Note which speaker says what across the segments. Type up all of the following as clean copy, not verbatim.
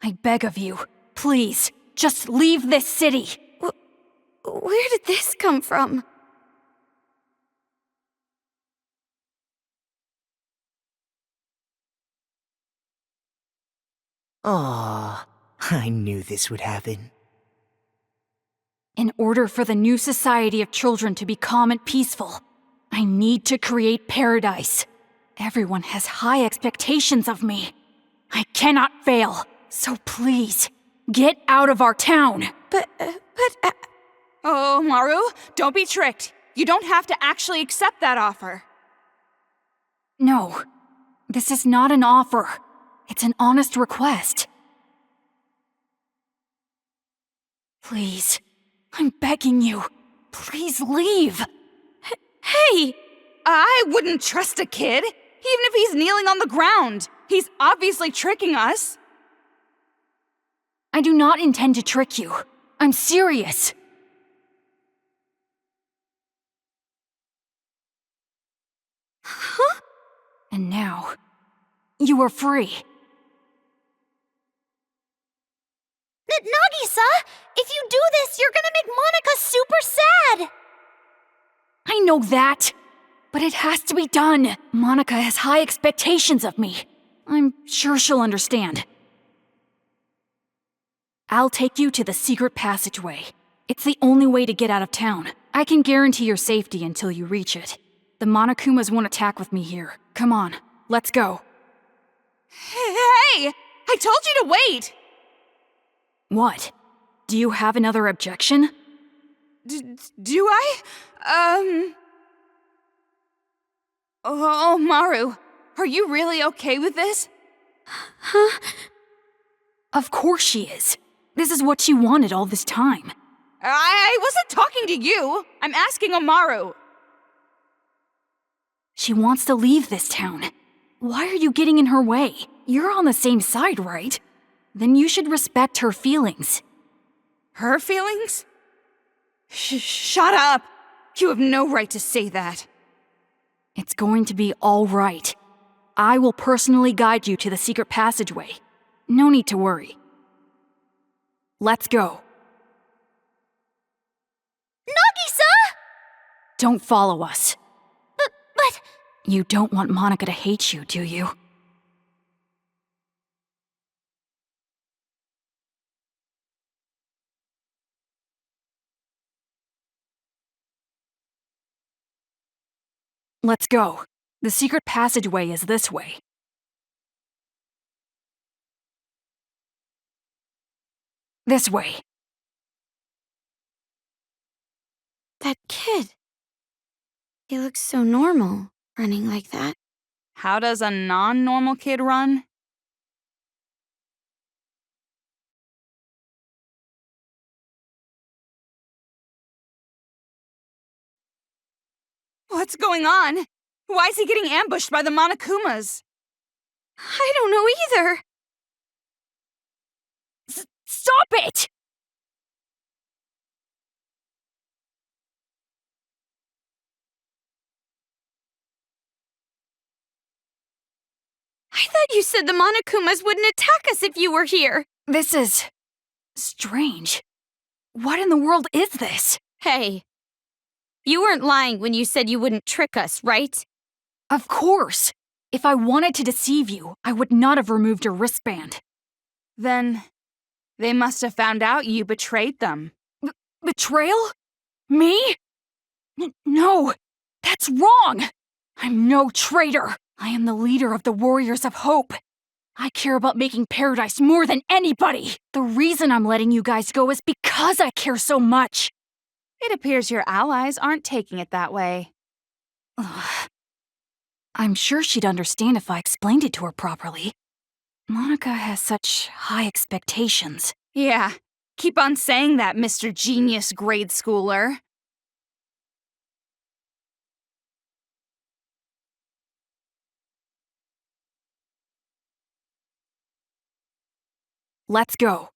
Speaker 1: I beg of you, please, just leave this city.
Speaker 2: Where did this come from?
Speaker 3: Aww, I knew this would happen.
Speaker 1: In order for the new society of children to be calm and peaceful, I need to create paradise. Everyone has high expectations of me. I cannot fail, so please, get out of our town.
Speaker 4: Oh, Maru, don't be tricked. You don't have to actually accept that offer.
Speaker 1: No, this is not an offer. It's an honest request. Please, I'm begging you. Please leave.
Speaker 4: Hey! I wouldn't trust a kid, even if he's kneeling on the ground. He's obviously tricking us.
Speaker 1: I do not intend to trick you. I'm serious.
Speaker 2: Huh?
Speaker 1: And now, you are free.
Speaker 2: Nagisa, if you do this, you're gonna make Monica super sad!
Speaker 1: I know that, but it has to be done. Monica has high expectations of me. I'm sure she'll understand. I'll take you to the secret passageway. It's the only way to get out of town. I can guarantee your safety until you reach it. The Monokumas won't attack with me here. Come on, let's go.
Speaker 4: Hey! I told you to wait!
Speaker 1: What? Do you have another objection?
Speaker 4: Do I? Oh, Maru, are you really okay with this?
Speaker 2: Huh?
Speaker 1: Of course she is. This is what she wanted all this time.
Speaker 4: I wasn't talking to you. I'm asking Amaru.
Speaker 1: She wants to leave this town. Why are you getting in her way? You're on the same side, right? Then you should respect her feelings.
Speaker 4: Her feelings? Shut up! You have no right to say that.
Speaker 1: It's going to be all right. I will personally guide you to the secret passageway. No need to worry. Let's go.
Speaker 2: Nagisa!
Speaker 1: Don't follow us.
Speaker 2: But...
Speaker 1: You don't want Monica to hate you, do you? Let's go. The secret passageway is this way. This way.
Speaker 2: That kid... He looks so normal, running like that.
Speaker 4: How does a non-normal kid run? What's going on? Why is he getting ambushed by the Monokumas?
Speaker 2: I don't know either.
Speaker 1: Stop it!
Speaker 2: I thought you said the Monokumas wouldn't attack us if you were here.
Speaker 1: This is... strange. What in the world is this?
Speaker 2: Hey, you weren't lying when you said you wouldn't trick us, right?
Speaker 1: Of course. If I wanted to deceive you, I would not have removed your wristband.
Speaker 4: Then they must have found out you betrayed them.
Speaker 1: Betrayal? Me? No, that's wrong! I'm no traitor. I am the leader of the Warriors of Hope. I care about making paradise more than anybody. The reason I'm letting you guys go is because I care so much.
Speaker 4: It appears your allies aren't taking it that way.
Speaker 1: Ugh. I'm sure she'd understand if I explained it to her properly. Monica has such high expectations.
Speaker 4: Yeah, keep on saying that, Mr. Genius grade schooler.
Speaker 1: Let's go.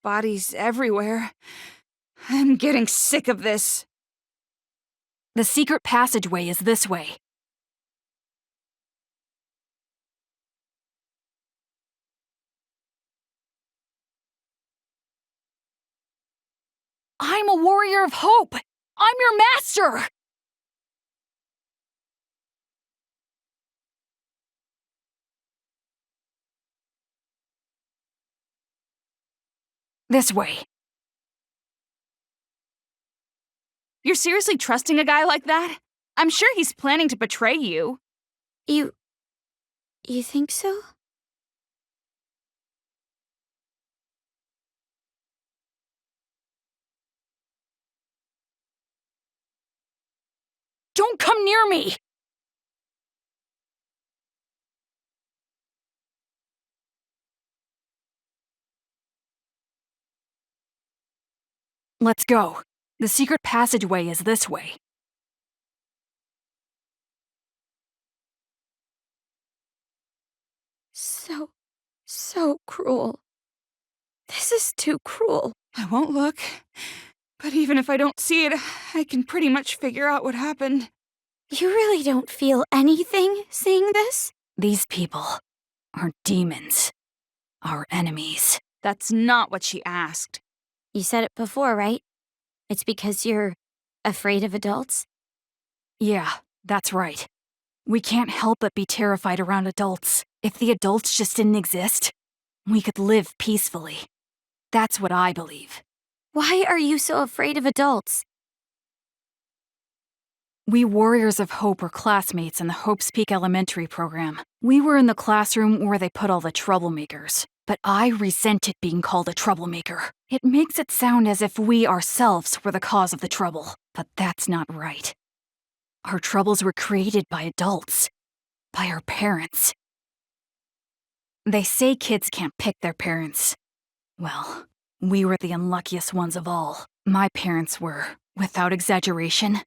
Speaker 4: Bodies everywhere. I'm getting sick of this.
Speaker 1: The secret passageway is this way. a warrior of hope! I'm your master! This way.
Speaker 4: You're seriously trusting a guy like that? I'm sure he's planning to betray you.
Speaker 2: You think so?
Speaker 1: Don't come near me! Let's go. The secret passageway is this way.
Speaker 2: So cruel. This is too cruel.
Speaker 4: I won't look. But even if I don't see it, I can pretty much figure out what happened.
Speaker 2: You really don't feel anything seeing this?
Speaker 1: These people are demons. Our enemies.
Speaker 4: That's not what she asked.
Speaker 2: You said it before, right? It's because you're afraid of adults?
Speaker 1: Yeah, that's right. We can't help but be terrified around adults. If the adults just didn't exist, we could live peacefully. That's what I believe.
Speaker 2: Why are you so afraid of adults?
Speaker 1: We Warriors of Hope were classmates in the Hope's Peak Elementary program. We were in the classroom where they put all the troublemakers. But I resented being called a troublemaker. It makes it sound as if we ourselves were the cause of the trouble. But that's not right. Our troubles were created by adults. By our parents. They say kids can't pick their parents. Well, we were the unluckiest ones of all. My parents were, without exaggeration,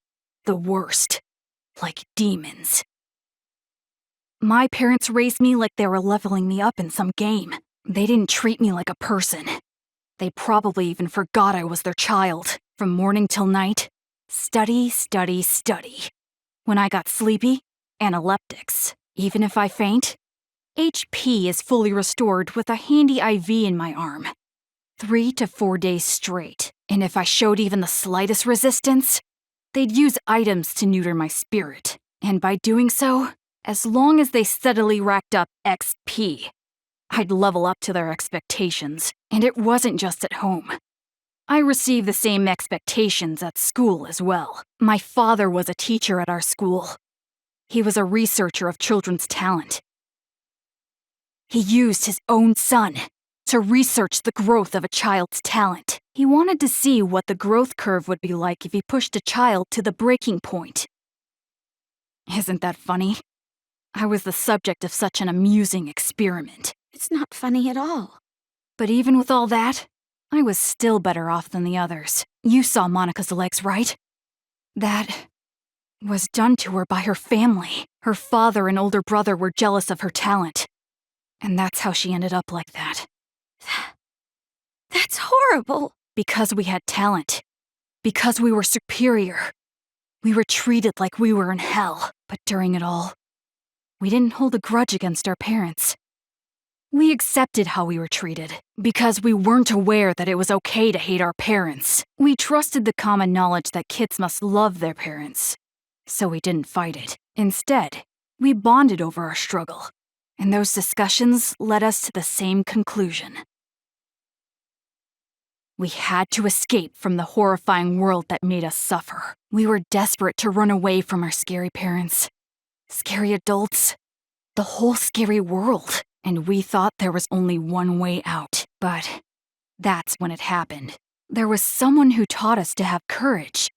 Speaker 1: the worst. Like demons. My parents raised me like they were leveling me up in some game. They didn't treat me like a person. They probably even forgot I was their child. From morning till night, study, study, study. When I got sleepy, analeptics. Even if I faint, HP is fully restored with a handy IV in my arm. 3 to 4 days straight. And if I showed even the slightest resistance, they'd use items to neuter my spirit. And by doing so, as long as they steadily racked up XP, I'd level up to their expectations. And it wasn't just at home. I received the same expectations at school as well. My father was a teacher at our school. He was a researcher of children's talent. He used his own son to research the growth of a child's talent. He wanted to see what the growth curve would be like if he pushed a child to the breaking point. Isn't that funny? I was the subject of such an amusing experiment.
Speaker 2: It's not funny at all.
Speaker 1: But even with all that, I was still better off than the others. You saw Monica's legs, right? That was done to her by her family. Her father and older brother were jealous of her talent. And that's how she ended up like that.
Speaker 2: That's horrible.
Speaker 1: Because we had talent. Because we were superior. We were treated like we were in hell. But during it all, we didn't hold a grudge against our parents. We accepted how we were treated, because we weren't aware that it was okay to hate our parents. We trusted the common knowledge that kids must love their parents. So we didn't fight it. Instead, we bonded over our struggle. And those discussions led us to the same conclusion. We had to escape from the horrifying world that made us suffer. We were desperate to run away from our scary parents. Scary adults. The whole scary world. And we thought there was only one way out. But that's when it happened. There was someone who taught us to have courage.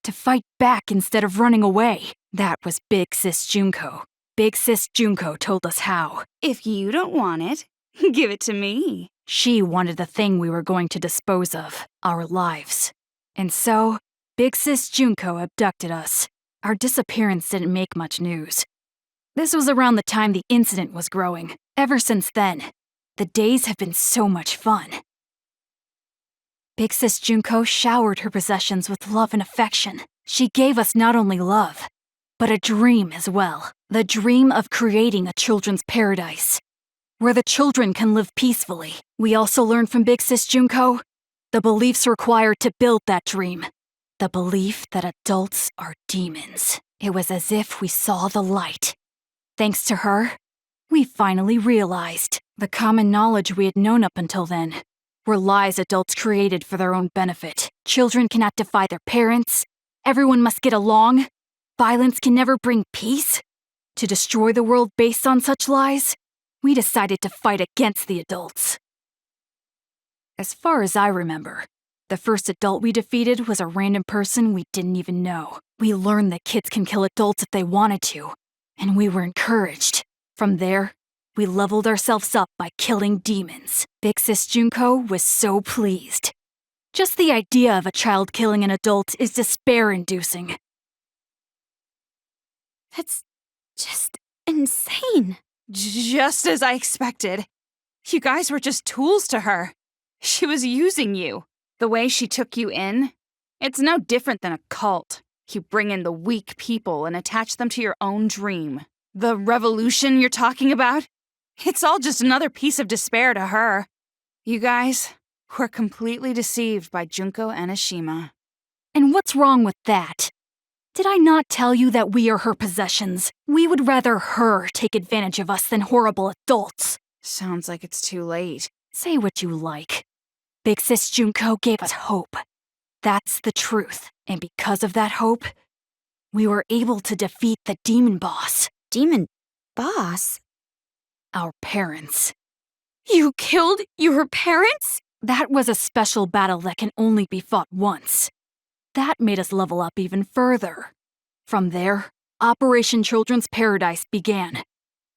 Speaker 1: To fight back instead of running away. That was Big Sis Junko. Big Sis Junko told us how.
Speaker 4: If you don't want it, give it to me.
Speaker 1: She wanted the thing we were going to dispose of, our lives. And so, Big Sis Junko abducted us. Our disappearance didn't make much news. This was around the time the incident was growing. Ever since then, the days have been so much fun. Big Sis Junko showered her possessions with love and affection. She gave us not only love, but a dream as well. The dream of creating a children's paradise, where the children can live peacefully. We also learned from Big Sis Junko The beliefs required to build that dream. The belief that adults are demons. It was as if we saw the light. Thanks to her, we finally realized the common knowledge we had known up until then were lies adults created for their own benefit. Children cannot defy their parents. Everyone must get along. Violence can never bring peace. To destroy the world based on such lies, we decided to fight against the adults. As far as I remember, the first adult we defeated was a random person we didn't even know. We learned that kids can kill adults if they wanted to, and we were encouraged. From there, we leveled ourselves up by killing demons. Big Sis Junko was so pleased. Just the idea of a child killing an adult is despair-inducing.
Speaker 2: That's just insane.
Speaker 4: Just as I expected. You guys were just tools to her. She was using you. The way she took you in, it's no different than a cult. You bring in the weak people and attach them to your own dream. The revolution you're talking about? It's all just another piece of despair to her. You guys were completely deceived by Junko Enoshima.
Speaker 1: And what's wrong with that? Did I not tell you that we are her possessions? We would rather her take advantage of us than horrible adults.
Speaker 4: Sounds like it's too late.
Speaker 1: Say what you like. Big Sis Junko gave us hope. That's the truth. And because of that hope, we were able to defeat the demon boss.
Speaker 2: Demon boss?
Speaker 1: Our parents.
Speaker 2: You killed your parents?
Speaker 1: That was a special battle that can only be fought once. That made us level up even further. From there, Operation Children's Paradise began,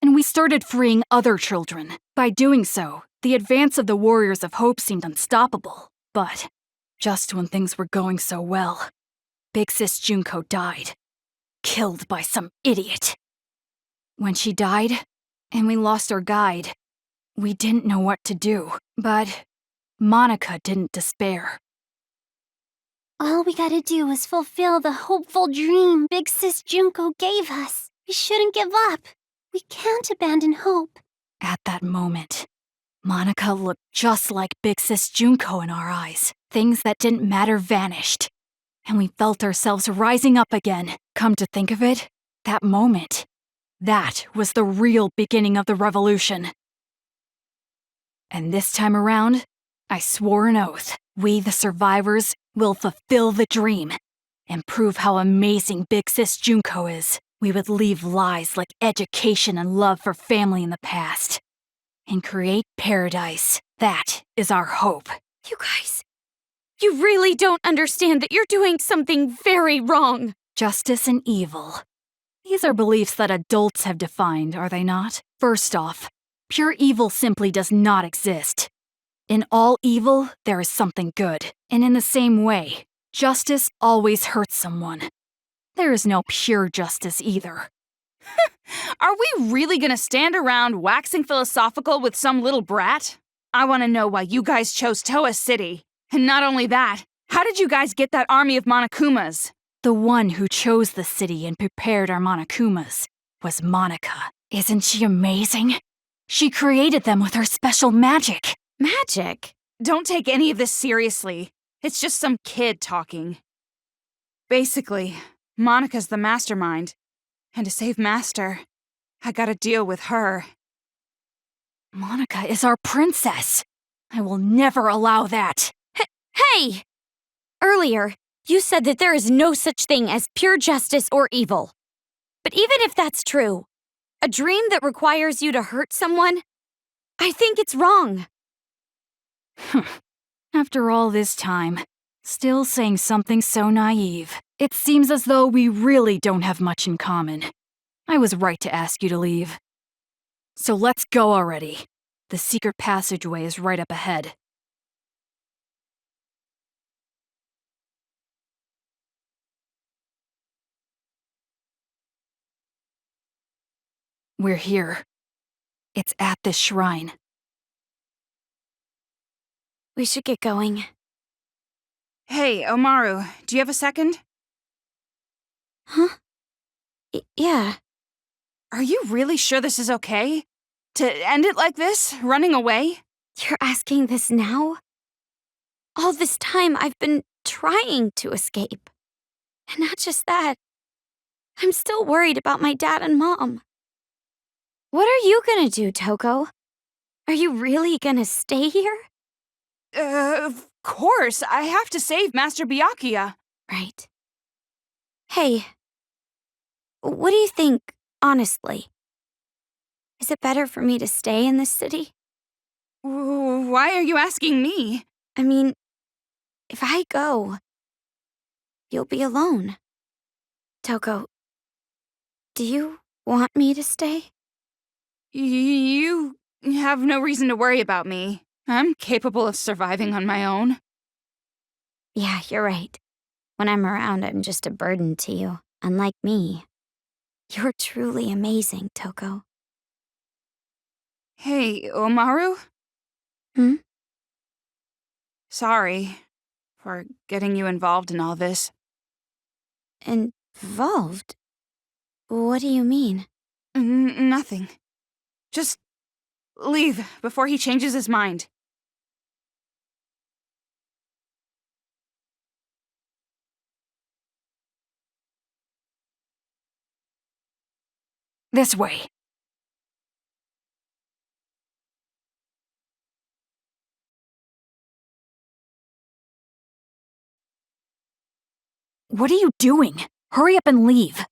Speaker 1: and we started freeing other children. By doing so, the advance of the Warriors of Hope seemed unstoppable. But just when things were going so well, Big Sis Junko died. Killed by some idiot. When she died, and we lost our guide, we didn't know what to do. But Monica didn't despair.
Speaker 5: All we gotta do is fulfill the hopeful dream Big Sis Junko gave us. We shouldn't give up. We can't abandon hope.
Speaker 1: At that moment, Monica looked just like Big Sis Junko in our eyes. Things that didn't matter vanished, and we felt ourselves rising up again. Come to think of it, that moment, that was the real beginning of the revolution. And this time around, I swore an oath. We, the survivors, will fulfill the dream and prove how amazing Big Sis Junko is. We would leave lies like education and love for family in the past and create paradise. That is our hope.
Speaker 2: You guys, you really don't understand that you're doing something very wrong.
Speaker 1: Justice and evil. These are beliefs that adults have defined, are they not? First off, pure evil simply does not exist. In all evil, there is something good. And in the same way, justice always hurts someone. There is no pure justice either.
Speaker 4: Are we really gonna stand around waxing philosophical with some little brat? I wanna know why you guys chose Toa City. And not only that, how did you guys get that army of Monokumas?
Speaker 1: The one who chose the city and prepared our Monokumas was Monica. Isn't she amazing? She created them with her special magic.
Speaker 2: Magic?
Speaker 4: Don't take any of this seriously. It's just some kid talking. Basically, Monica's the mastermind. And to save Master, I gotta deal with her.
Speaker 1: Monica is our princess. I will never allow that.
Speaker 2: Hey! Earlier, you said that there is no such thing as pure justice or evil. But even if that's true, a dream that requires you to hurt someone, I think it's wrong.
Speaker 1: After all this time, still saying something so naive. It seems as though we really don't have much in common. I was right to ask you to leave. So let's go already. The secret passageway is right up ahead. We're here. It's at this shrine.
Speaker 2: We should get going.
Speaker 4: Hey, Omaru, do you have a second?
Speaker 2: Huh? Yeah.
Speaker 4: Are you really sure this is okay? To end it like this, running away?
Speaker 2: You're asking this now? All this time, I've been trying to escape. And not just that, I'm still worried about my dad and mom. What are you gonna do, Toko? Are you really gonna stay here?
Speaker 4: Of course, I have to save Master Byakuya.
Speaker 2: Right. Hey, what do you think, honestly? Is it better for me to stay in this city?
Speaker 4: Why are you asking me?
Speaker 2: I mean, if I go, you'll be alone. Toko, do you want me to stay?
Speaker 4: You have no reason to worry about me. I'm capable of surviving on my own.
Speaker 2: Yeah, you're right. When I'm around, I'm just a burden to you, unlike me. You're truly amazing, Toko.
Speaker 4: Hey, Omaru?
Speaker 2: Hmm?
Speaker 4: Sorry for getting you involved in all this.
Speaker 2: Involved? What do you mean?
Speaker 4: Nothing. Just leave before he changes his mind.
Speaker 1: This way. What are you doing? Hurry up and leave.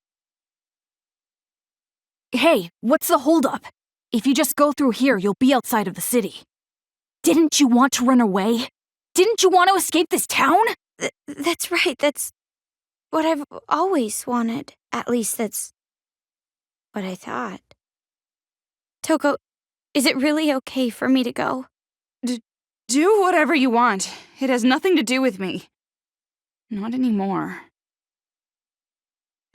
Speaker 1: Hey, what's the holdup? If you just go through here, you'll be outside of the city. Didn't you want to run away? Didn't you want to escape this town?
Speaker 2: That's right, that's what I've always wanted. At least that's what I thought. Toko, is it really okay for me to go?
Speaker 4: Do whatever you want. It has nothing to do with me. Not anymore.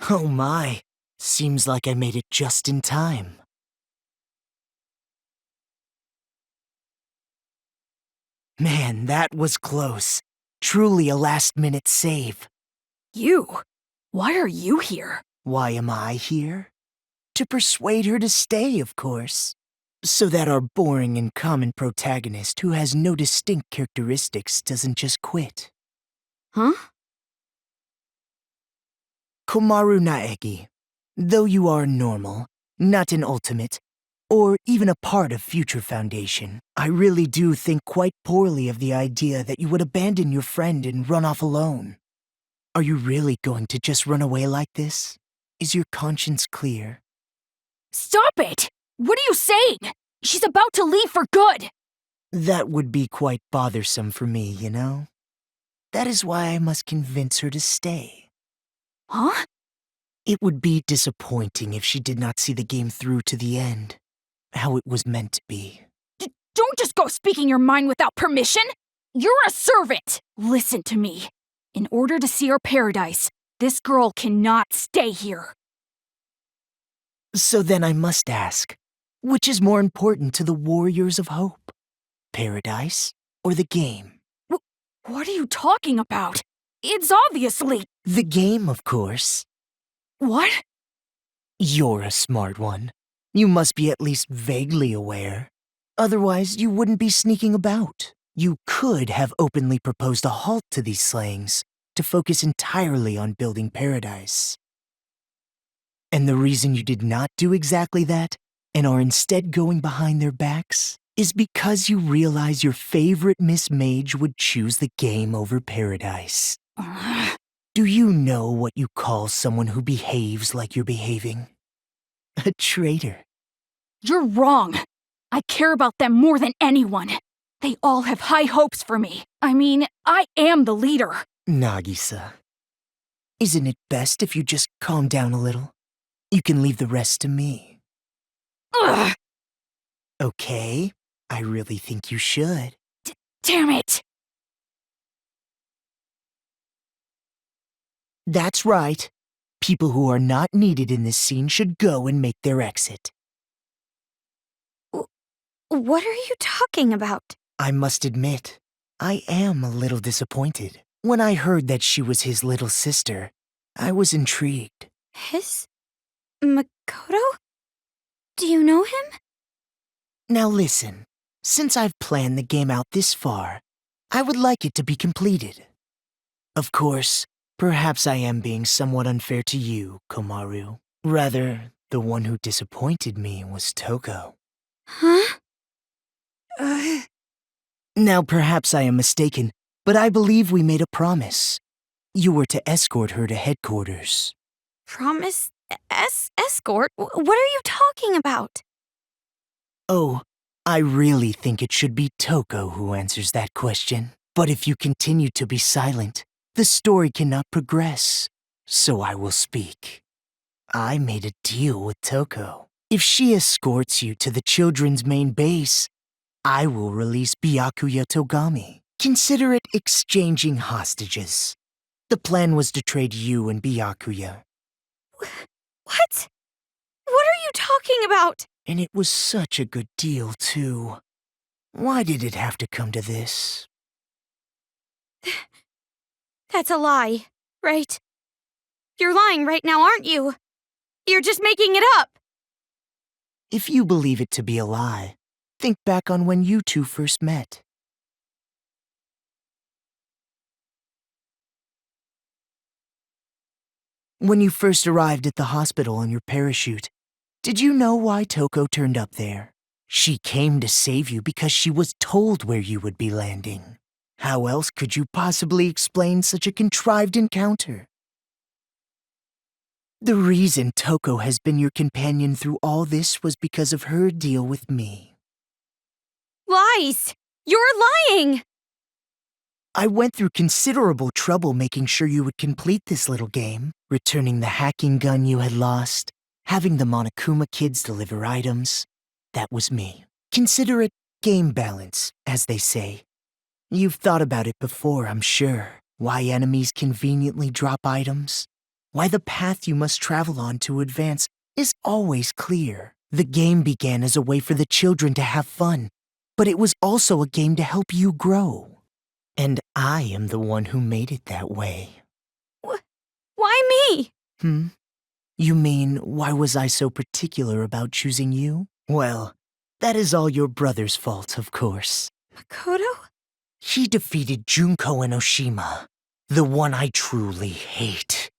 Speaker 3: Oh my, seems like I made it just in time. Man, that was close. Truly a last-minute save.
Speaker 1: You? Why are you here?
Speaker 3: Why am I here? To persuade her to stay, of course. So that our boring and common protagonist who has no distinct characteristics doesn't just quit.
Speaker 2: Huh?
Speaker 3: Komaru Naegi, though you are normal, not an ultimate, or even a part of Future Foundation, I really do think quite poorly of the idea that you would abandon your friend and run off alone. Are you really going to just run away like this? Is your conscience clear?
Speaker 1: Stop it! What are you saying? She's about to leave for good!
Speaker 3: That would be quite bothersome for me, you know? That is why I must convince her to stay.
Speaker 1: Huh?
Speaker 3: It would be disappointing if she did not see the game through to the end, how it was meant to be.
Speaker 1: Don't just go speaking your mind without permission! You're a servant! Listen to me. In order to see our paradise, this girl cannot stay here.
Speaker 3: So then I must ask, which is more important to the Warriors of Hope? Paradise or the game?
Speaker 1: What are you talking about? It's obviously...
Speaker 3: The game, of course.
Speaker 1: What?
Speaker 3: You're a smart one. You must be at least vaguely aware. Otherwise, you wouldn't be sneaking about. You could have openly proposed a halt to these slayings to focus entirely on building paradise. And the reason you did not do exactly that, and are instead going behind their backs, is because you realize your favorite Miss Mage would choose the game over paradise. Do you know what you call someone who behaves like you're behaving? A traitor.
Speaker 1: You're wrong. I care about them more than anyone. They all have high hopes for me. I mean, I am the leader.
Speaker 3: Nagisa, isn't it best if you just calm down a little? You can leave the rest to me.
Speaker 1: Ugh!
Speaker 3: Okay, I really think you should.
Speaker 1: Damn it!
Speaker 3: That's right. People who are not needed in this scene should go and make their exit.
Speaker 2: What are you talking about?
Speaker 3: I must admit, I am a little disappointed. When I heard that she was his little sister, I was intrigued.
Speaker 2: His? Makoto? Do you know him?
Speaker 3: Now listen, since I've planned the game out this far, I would like it to be completed. Of course, perhaps I am being somewhat unfair to you, Komaru. Rather, the one who disappointed me was Toko.
Speaker 2: Huh?
Speaker 3: Now perhaps I am mistaken, but I believe we made a promise. You were to escort her to headquarters.
Speaker 2: Promise? Escort? What are you talking about?
Speaker 3: Oh, I really think it should be Toko who answers that question. But if you continue to be silent, the story cannot progress. So I will speak. I made a deal with Toko. If she escorts you to the children's main base, I will release Byakuya Togami. Consider it exchanging hostages. The plan was to trade you and Byakuya.
Speaker 2: What? What are you talking about?
Speaker 3: And it was such a good deal, too. Why did it have to come to this?
Speaker 2: That's a lie, right? You're lying right now, aren't you? You're just making it up.
Speaker 3: If you believe it to be a lie, think back on when you two first met. When you first arrived at the hospital on your parachute, did you know why Toko turned up there? She came to save you because she was told where you would be landing. How else could you possibly explain such a contrived encounter? The reason Toko has been your companion through all this was because of her deal with me.
Speaker 2: Lies! You're lying!
Speaker 3: I went through considerable trouble making sure you would complete this little game, returning the hacking gun you had lost, having the Monokuma kids deliver items. That was me. Consider it game balance, as they say. You've thought about it before, I'm sure. Why enemies conveniently drop items. Why the path you must travel on to advance is always clear. The game began as a way for the children to have fun, but it was also a game to help you grow. And I am the one who made it that way.
Speaker 2: Why me?
Speaker 3: You mean, why was I so particular about choosing you? Well, that is all your brother's fault, of course.
Speaker 2: Makoto?
Speaker 3: He defeated Junko and Oshima, the one I truly hate.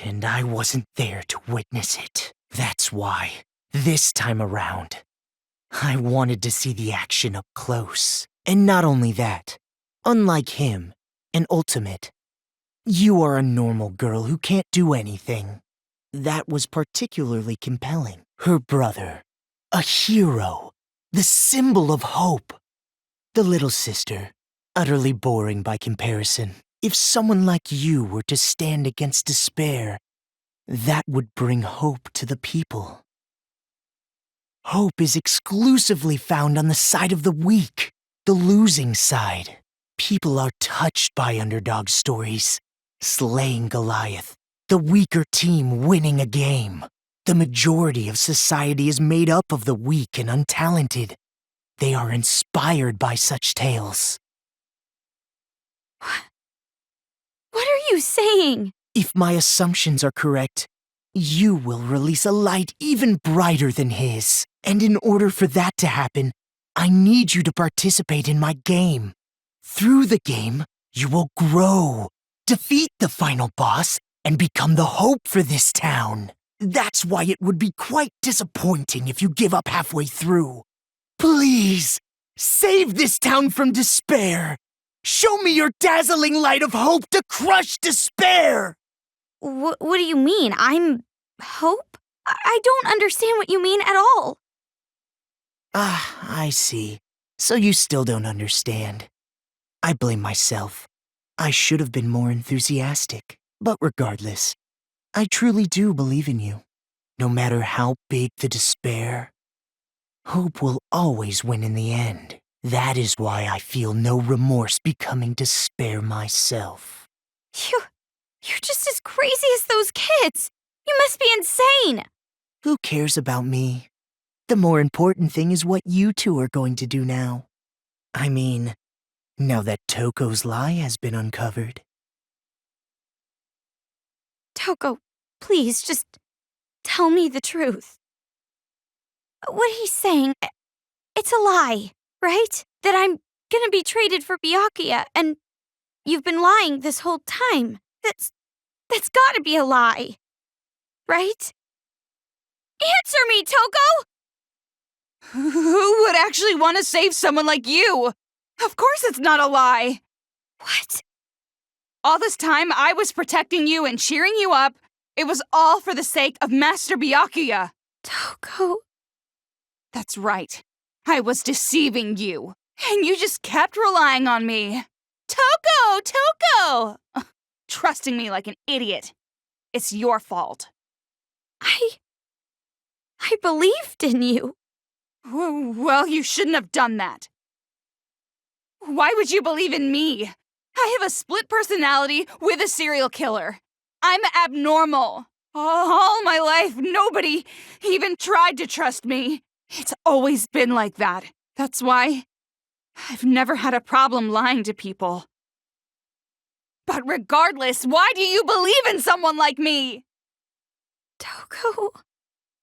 Speaker 3: And I wasn't there to witness it. That's why, this time around, I wanted to see the action up close. And not only that, unlike him, an ultimate, you are a normal girl who can't do anything. That was particularly compelling. Her brother, a hero, the symbol of hope. The little sister, utterly boring by comparison. If someone like you were to stand against despair, that would bring hope to the people. Hope is exclusively found on the side of the weak, the losing side. People are touched by underdog stories, slaying Goliath, the weaker team winning a game. The majority of society is made up of the weak and untalented. They are inspired by such tales.
Speaker 2: What are you saying?
Speaker 3: If my assumptions are correct, you will release a light even brighter than his. And in order for that to happen, I need you to participate in my game. Through the game, you will grow, defeat the final boss, and become the hope for this town. That's why it would be quite disappointing if you give up halfway through. Please, save this town from despair. Show me your dazzling light of hope to crush despair!
Speaker 2: What do you mean? I'm hope? I don't understand what you mean at all.
Speaker 3: I see. So you still don't understand. I blame myself. I should have been more enthusiastic. But regardless, I truly do believe in you. No matter how big the despair, hope will always win in the end. That is why I feel no remorse becoming despair myself.
Speaker 2: You're just as crazy as those kids. You must be insane.
Speaker 3: Who cares about me? The more important thing is what you two are going to do now. I mean, now that Toko's lie has been uncovered.
Speaker 2: Toko, please, just tell me the truth. What he's saying, it's a lie, right? That I'm gonna be traded for Byakuya, and you've been lying this whole time. That's gotta be a lie. Right? Answer me, Toko!
Speaker 4: Who would actually want to save someone like you? Of course it's not a lie.
Speaker 2: What?
Speaker 4: All this time I was protecting you and cheering you up. It was all for the sake of Master Byakuya.
Speaker 2: Toko...
Speaker 4: That's right. I was deceiving you. And you just kept relying on me. Toko! Ugh, trusting me like an idiot. It's your fault.
Speaker 2: I believed in you.
Speaker 4: Well, you shouldn't have done that. Why would you believe in me? I have a split personality with a serial killer. I'm abnormal. All my life, nobody even tried to trust me. It's always been like that. That's why I've never had a problem lying to people. But regardless, why do you believe in someone like me?
Speaker 2: Toko...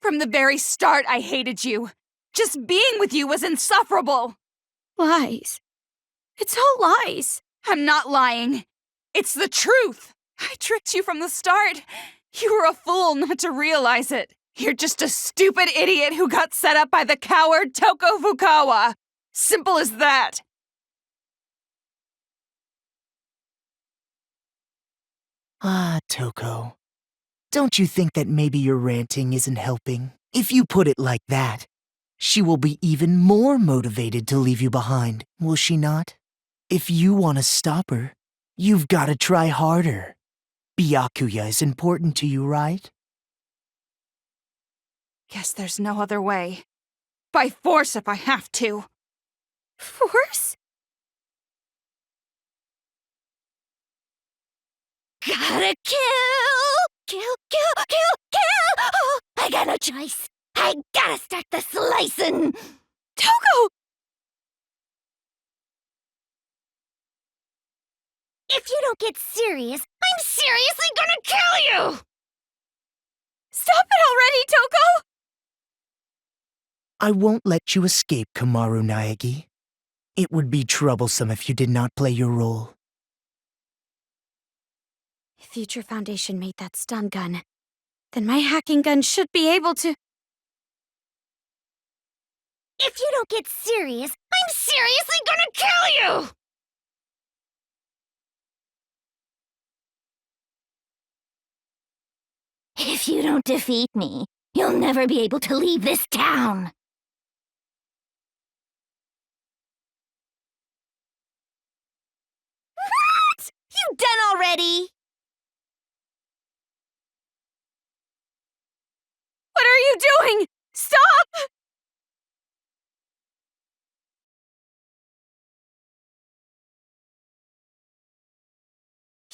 Speaker 4: From the very start, I hated you. Just being with you was insufferable.
Speaker 2: Lies. It's all lies.
Speaker 4: I'm not lying. It's the truth. I tricked you from the start. You were a fool not to realize it. You're just a stupid idiot who got set up by the coward Toko Fukawa. Simple as that.
Speaker 3: Ah, Toko. Don't you think that maybe your ranting isn't helping? If you put it like that, she will be even more motivated to leave you behind, will she not? If you want to stop her, you've got to try harder. Byakuya is important to you, right?
Speaker 4: Guess there's no other way. By force if I have to.
Speaker 2: Force?
Speaker 5: Gotta kill! Oh, I got no choice. I gotta start the slicing.
Speaker 2: Toko!
Speaker 5: If you don't get serious, I'm seriously gonna kill you!
Speaker 2: Stop it already, Toko!
Speaker 3: I won't let you escape, Kamaru Naegi. It would be troublesome if you did not play your role.
Speaker 2: If Future Foundation made that stun gun, then my hacking gun should be able to...
Speaker 5: If you don't get serious, I'm seriously gonna kill you! If you don't defeat me, you'll never be able to leave this town. What? You done already?
Speaker 2: What are you doing? Stop!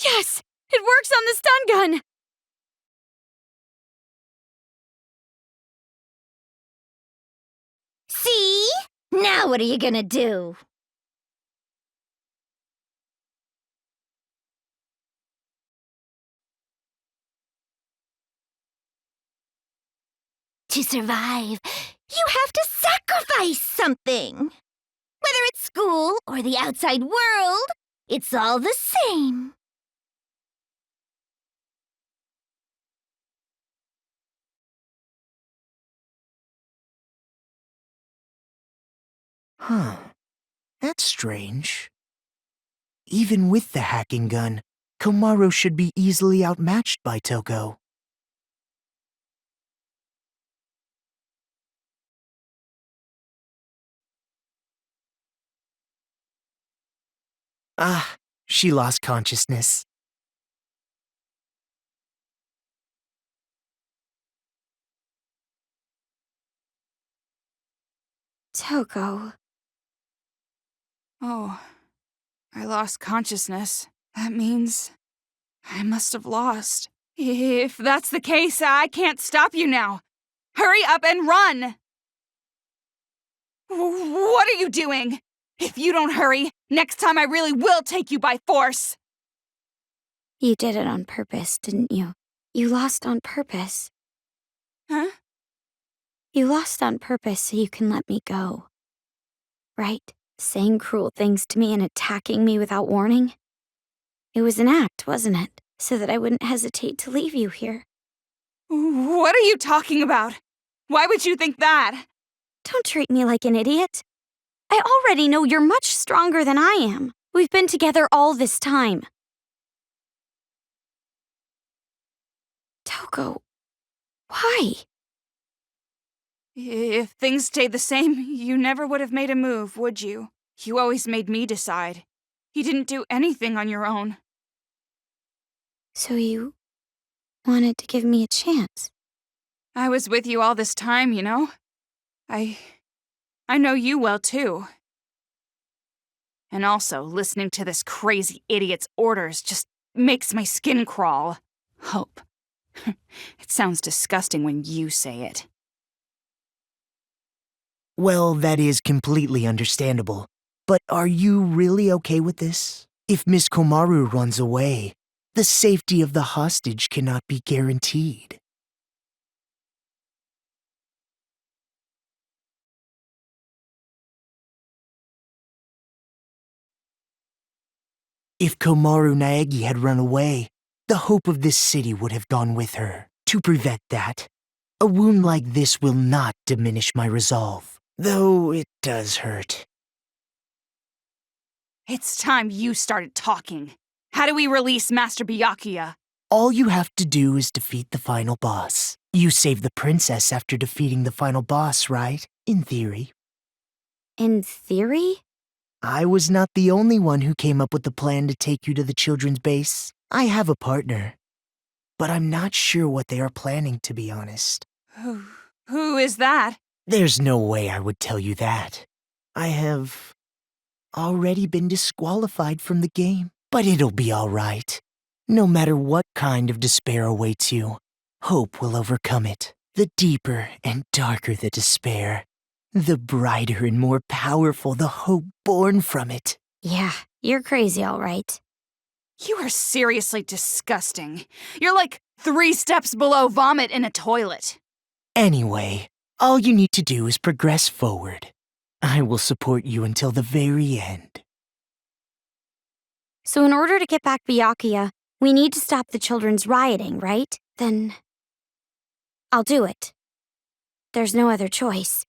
Speaker 2: Yes! It works on the stun gun!
Speaker 5: See? Now what are you gonna do? To survive, you have to sacrifice something. Whether it's school or the outside world, it's all the same.
Speaker 3: Huh. That's strange. Even with the hacking gun, Komaru should be easily outmatched by Toko. Ah, she lost consciousness.
Speaker 2: Toko...
Speaker 4: Oh, I lost consciousness. That means I must have lost. If that's the case, I can't stop you now. Hurry up and run! What are you doing? If you don't hurry, next time I really will take you by force.
Speaker 2: You did it on purpose, didn't you? You lost on purpose.
Speaker 4: Huh?
Speaker 2: You lost on purpose so you can let me go. Right? saying cruel things to me and attacking me without warning. It was an act, wasn't it? So that I wouldn't hesitate to leave you here.
Speaker 4: What are you talking about? Why would you think that?
Speaker 2: Don't treat me like an idiot. I already know you're much stronger than I am. We've been together all this time. Toko, why?
Speaker 4: If things stayed the same, you never would have made a move, would you? You always made me decide. You didn't do anything on your own.
Speaker 2: So you wanted to give me a chance?
Speaker 4: I was with you all this time, you know? I know you well, too. And also, listening to this crazy idiot's orders just makes my skin crawl. Hope. It sounds disgusting when you say it.
Speaker 3: Well, that is completely understandable. But are you really okay with this? If Miss Komaru runs away, the safety of the hostage cannot be guaranteed. If Komaru Naegi had run away, the hope of this city would have gone with her. To prevent that, a wound like this will not diminish my resolve, though it does hurt.
Speaker 4: It's time you started talking. How do we release Master Byakuya?
Speaker 3: All you have to do is defeat the final boss. You saved the princess after defeating the final boss, right? In theory.
Speaker 2: In theory?
Speaker 3: I was not the only one who came up with the plan to take you to the children's base. I have a partner, but I'm not sure what they are planning, to be honest.
Speaker 4: Who is that?
Speaker 3: There's no way I would tell you that. I have already been disqualified from the game, but it'll be all right. No matter what kind of despair awaits you, hope will overcome it. The deeper and darker the despair, the brighter and more powerful the hope born from it.
Speaker 2: Yeah, you're crazy, all right.
Speaker 4: You are seriously disgusting. You're like 3 steps below vomit in a toilet.
Speaker 3: Anyway, all you need to do is progress forward. I will support you until the very end.
Speaker 2: So in order to get back Byakuya, we need to stop the children's rioting, right? Then I'll do it. There's no other choice.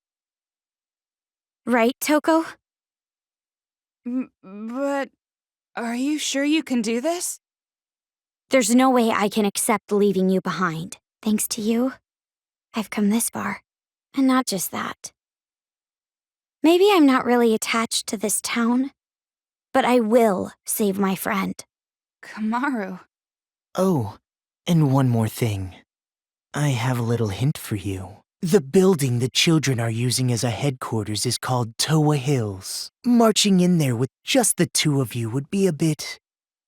Speaker 2: Right, Toko?
Speaker 4: But are you sure you can do this?
Speaker 2: There's no way I can accept leaving you behind. Thanks to you, I've come this far. And not just that. Maybe I'm not really attached to this town, but I will save my friend.
Speaker 4: Komaru.
Speaker 3: Oh, and one more thing. I have a little hint for you. The building the children are using as a headquarters is called Towa Hills. Marching in there with just the 2 of you would be a bit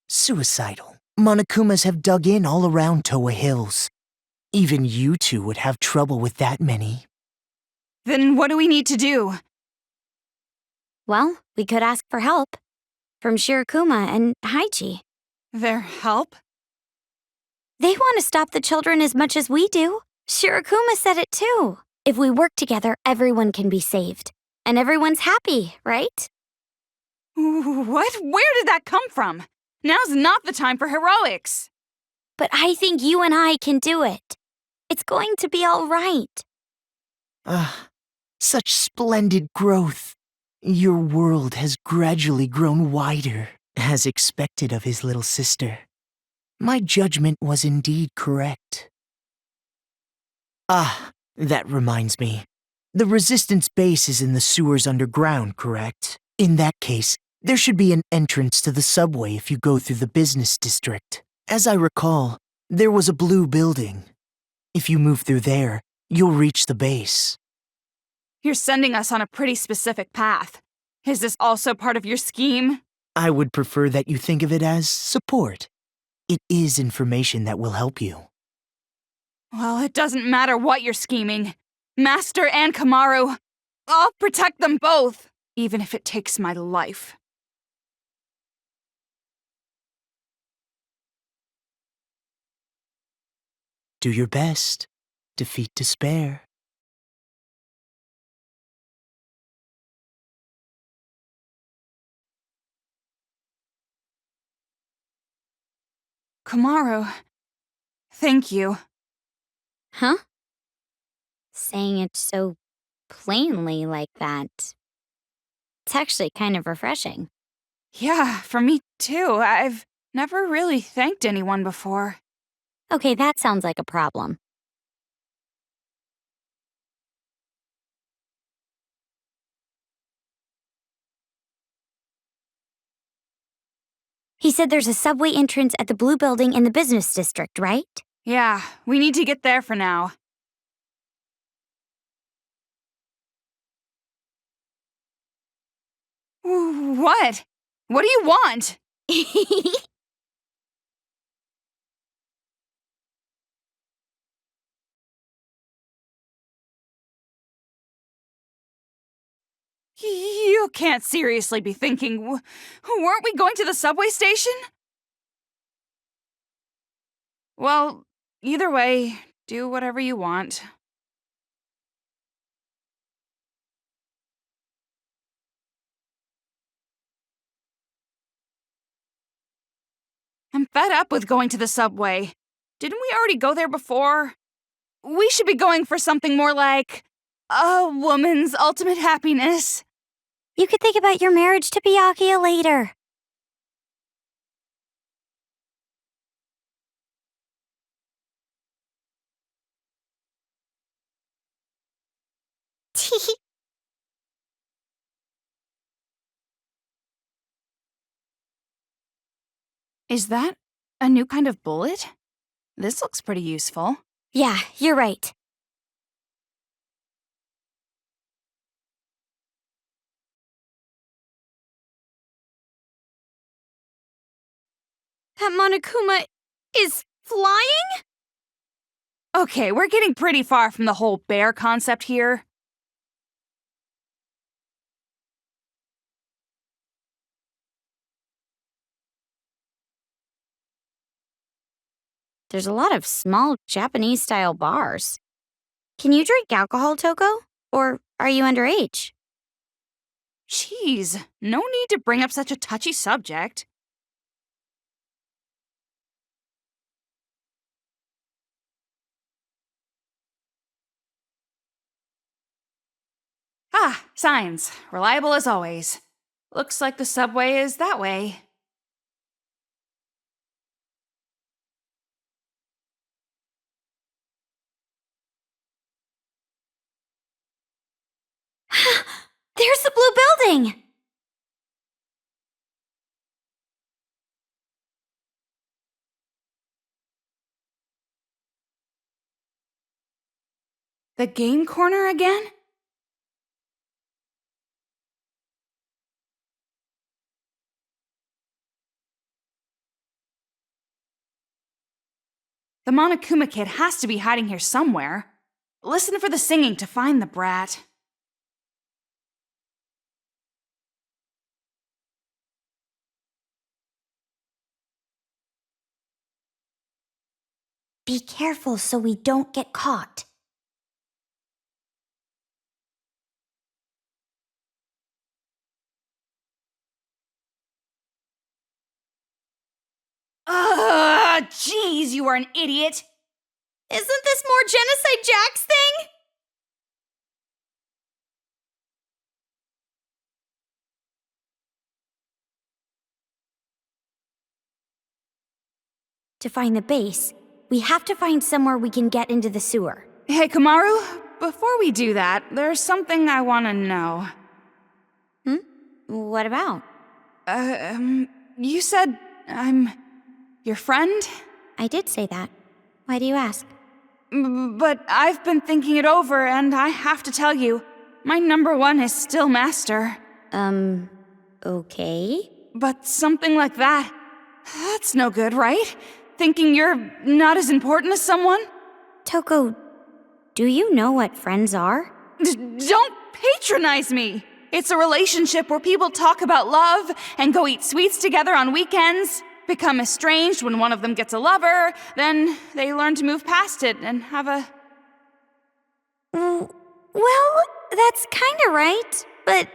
Speaker 3: suicidal. Monokumas have dug in all around Towa Hills. Even you 2 would have trouble with that many.
Speaker 4: Then what do we need to do?
Speaker 2: Well, we could ask for help. From Shirokuma and Haichi.
Speaker 4: Their help?
Speaker 2: They want to stop the children as much as we do. Shirokuma said it too. If we work together, everyone can be saved. And everyone's happy, right?
Speaker 4: What? Where did that come from? Now's not the time for heroics.
Speaker 2: But I think you and I can do it. It's going to be all right.
Speaker 3: Such splendid growth. Your world has gradually grown wider, as expected of his little sister. My judgment was indeed correct. That reminds me. The Resistance base is in the sewers underground, correct? In that case, there should be an entrance to the subway if you go through the business district. As I recall, there was a blue building. If you move through there, you'll reach the base.
Speaker 4: You're sending us on a pretty specific path. Is this also part of your scheme?
Speaker 3: I would prefer that you think of it as support. It is information that will help you.
Speaker 4: Well, it doesn't matter what you're scheming. Master and Komaru, I'll protect them both, even if it takes my life.
Speaker 3: Do your best. Defeat despair.
Speaker 4: Komaru, thank you.
Speaker 2: Huh? Saying it so plainly like that. It's actually kind of refreshing.
Speaker 4: Yeah, for me too. I've never really thanked anyone before.
Speaker 2: Okay, that sounds like a problem. He said there's a subway entrance at the blue building in the business district, right?
Speaker 4: Yeah, we need to get there for now. What? What do you want? You can't seriously be thinking, weren't we going to the subway station? Well, either way, do whatever you want. I'm fed up with going to the subway. Didn't we already go there before? We should be going for something more like a woman's ultimate happiness.
Speaker 2: You could think about your marriage to Byakuya later.
Speaker 4: Is that a new kind of bullet? This looks pretty useful.
Speaker 2: Yeah, you're right. That Monokuma is flying?
Speaker 4: Okay, we're getting pretty far from the whole bear concept here.
Speaker 2: There's a lot of small Japanese-style bars. Can you drink alcohol, Toko? Or are you underage?
Speaker 4: Jeez, no need to bring up such a touchy subject. Ah, signs. Reliable as always. Looks like the subway is that way.
Speaker 2: There's the blue building!
Speaker 4: The game corner again? The Monokuma kid has to be hiding here somewhere. Listen for the singing to find the brat.
Speaker 2: Be careful so we don't get caught.
Speaker 4: Ugh, jeez, you are an idiot!
Speaker 2: Isn't this more Genocide Jack's thing? To find the base, we have to find somewhere we can get into the sewer.
Speaker 4: Hey, Komaru, before we do that, there's something I want to know.
Speaker 2: What about?
Speaker 4: You said I'm your friend?
Speaker 2: I did say that. Why do you ask?
Speaker 4: But I've been thinking it over, and I have to tell you, my number one is still Master.
Speaker 2: Okay.
Speaker 4: But something like that's no good, right? Thinking you're not as important as someone?
Speaker 2: Toko, do you know what friends are?
Speaker 4: Don't patronize me! It's a relationship where people talk about love and go eat sweets together on weekends, become estranged when one of them gets a lover, then they learn to move past it and have a...
Speaker 2: Well, that's kinda right, but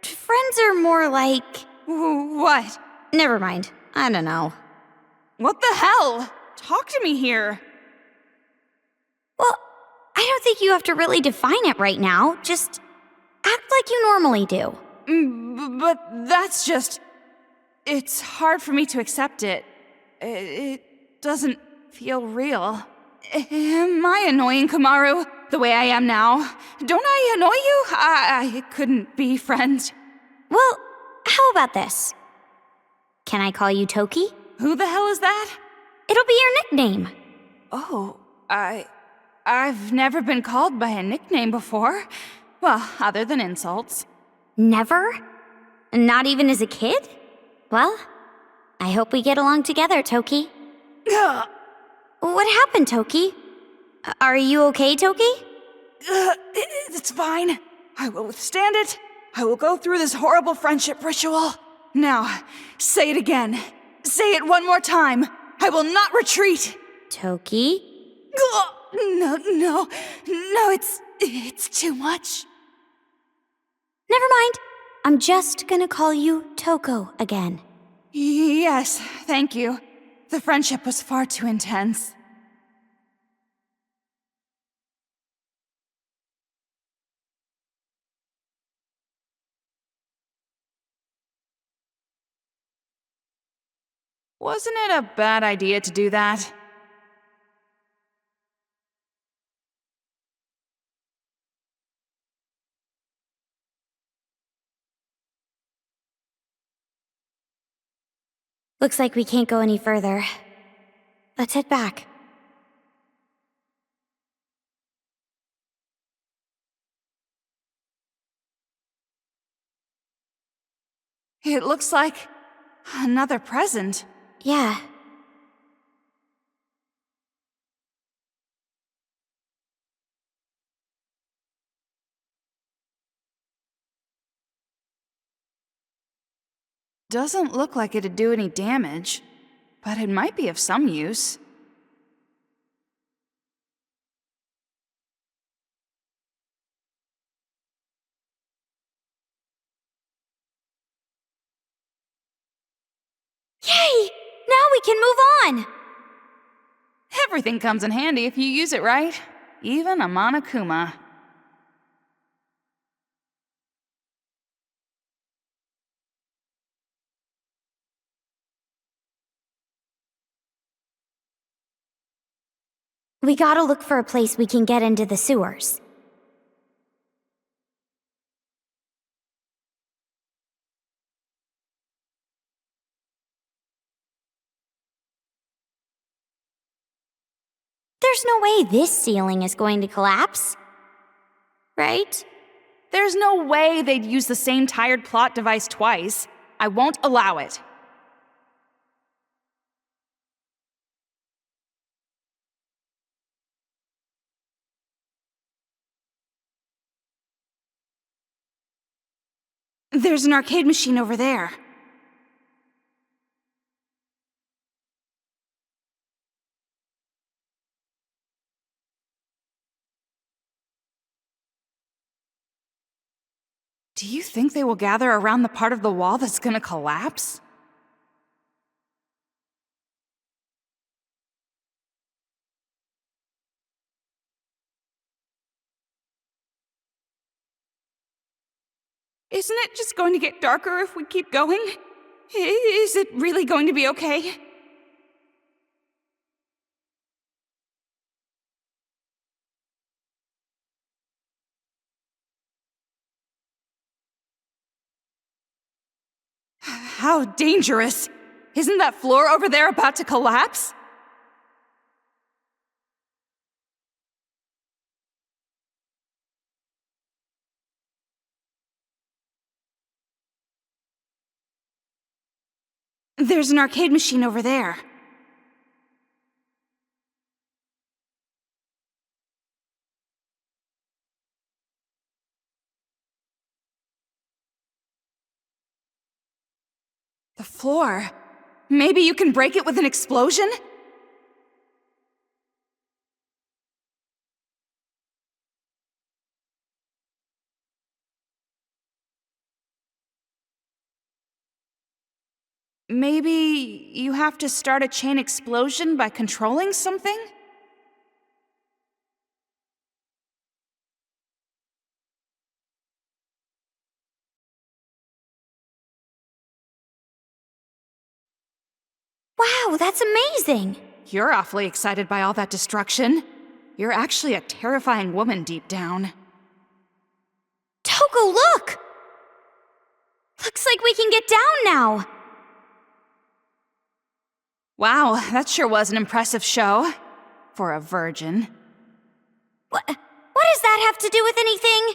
Speaker 2: friends are more like...
Speaker 4: What?
Speaker 2: Never mind. I don't know.
Speaker 4: What the hell? Talk to me here.
Speaker 2: Well, I don't think you have to really define it right now. Just act like you normally do.
Speaker 4: But that's just... It's hard for me to accept it. It doesn't feel real. Am I annoying, Kumaru? The way I am now? Don't I annoy you? I couldn't be friends.
Speaker 2: Well, how about this? Can I call you Toki?
Speaker 4: Who the hell is that?
Speaker 2: It'll be your nickname.
Speaker 4: Oh, I've never been called by a nickname before. Well, other than insults.
Speaker 2: Never? Not even as a kid? Well, I hope we get along together, Toki.
Speaker 4: Ugh.
Speaker 2: What happened, Toki? Are you okay, Toki?
Speaker 4: It's fine. I will withstand it. I will go through this horrible friendship ritual. Now, say it again. Say it one more time. I will not retreat.
Speaker 2: Toki?
Speaker 4: No, it's too much.
Speaker 2: Never mind. I'm just gonna call you Toko again.
Speaker 4: Yes, thank you. The friendship was far too intense. Wasn't it a bad idea to do that?
Speaker 2: Looks like we can't go any further. Let's head back.
Speaker 4: It looks like another present.
Speaker 2: Yeah.
Speaker 4: Doesn't look like it'd do any damage, but it might be of some use.
Speaker 2: Yay! Now we can move on!
Speaker 4: Everything comes in handy if you use it right. Even a Monokuma.
Speaker 2: We gotta look for a place we can get into the sewers. There's no way this ceiling is going to collapse. Right?
Speaker 4: There's no way they'd use the same tired plot device twice. I won't allow it. There's an arcade machine over there. Do you think they will gather around the part of the wall that's gonna collapse? Isn't it just going to get darker if we keep going? Is it really going to be okay? How dangerous! Isn't that floor over there about to collapse? There's an arcade machine over there. The floor. Maybe you can break it with an explosion? Maybe you have to start a chain explosion by controlling something?
Speaker 2: Wow, that's amazing!
Speaker 4: You're awfully excited by all that destruction. You're actually a terrifying woman deep down.
Speaker 2: Togo, look! Looks like we can get down now!
Speaker 4: Wow, that sure was an impressive show. For a virgin.
Speaker 2: What does that have to do with anything?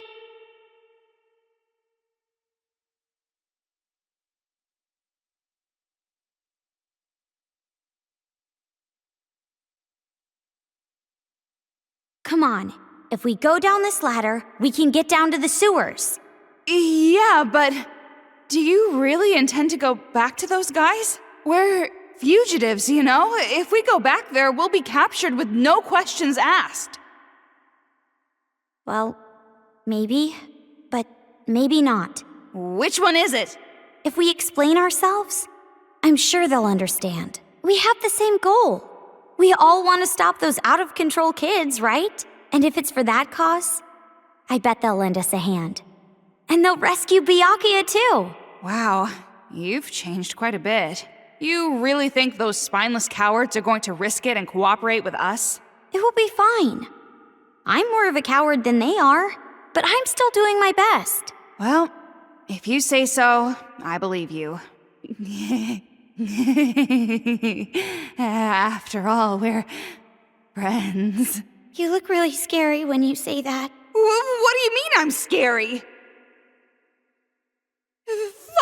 Speaker 2: Come on, if we go down this ladder, we can get down to the sewers.
Speaker 4: Yeah, but do you really intend to go back to those guys? We're fugitives, you know? If we go back there, we'll be captured with no questions asked.
Speaker 2: Well, maybe, but maybe not.
Speaker 4: Which one is it?
Speaker 2: If we explain ourselves, I'm sure they'll understand. We have the same goal. We all want to stop those out-of-control kids, right? And if it's for that cause, I bet they'll lend us a hand. And they'll rescue Byakuya too.
Speaker 4: Wow, you've changed quite a bit. You really think those spineless cowards are going to risk it and cooperate with us?
Speaker 2: It will be fine. I'm more of a coward than they are, but I'm still doing my best.
Speaker 4: Well, if you say so, I believe you. After all, we're friends.
Speaker 2: You look really scary when you say that.
Speaker 4: What do you mean I'm scary?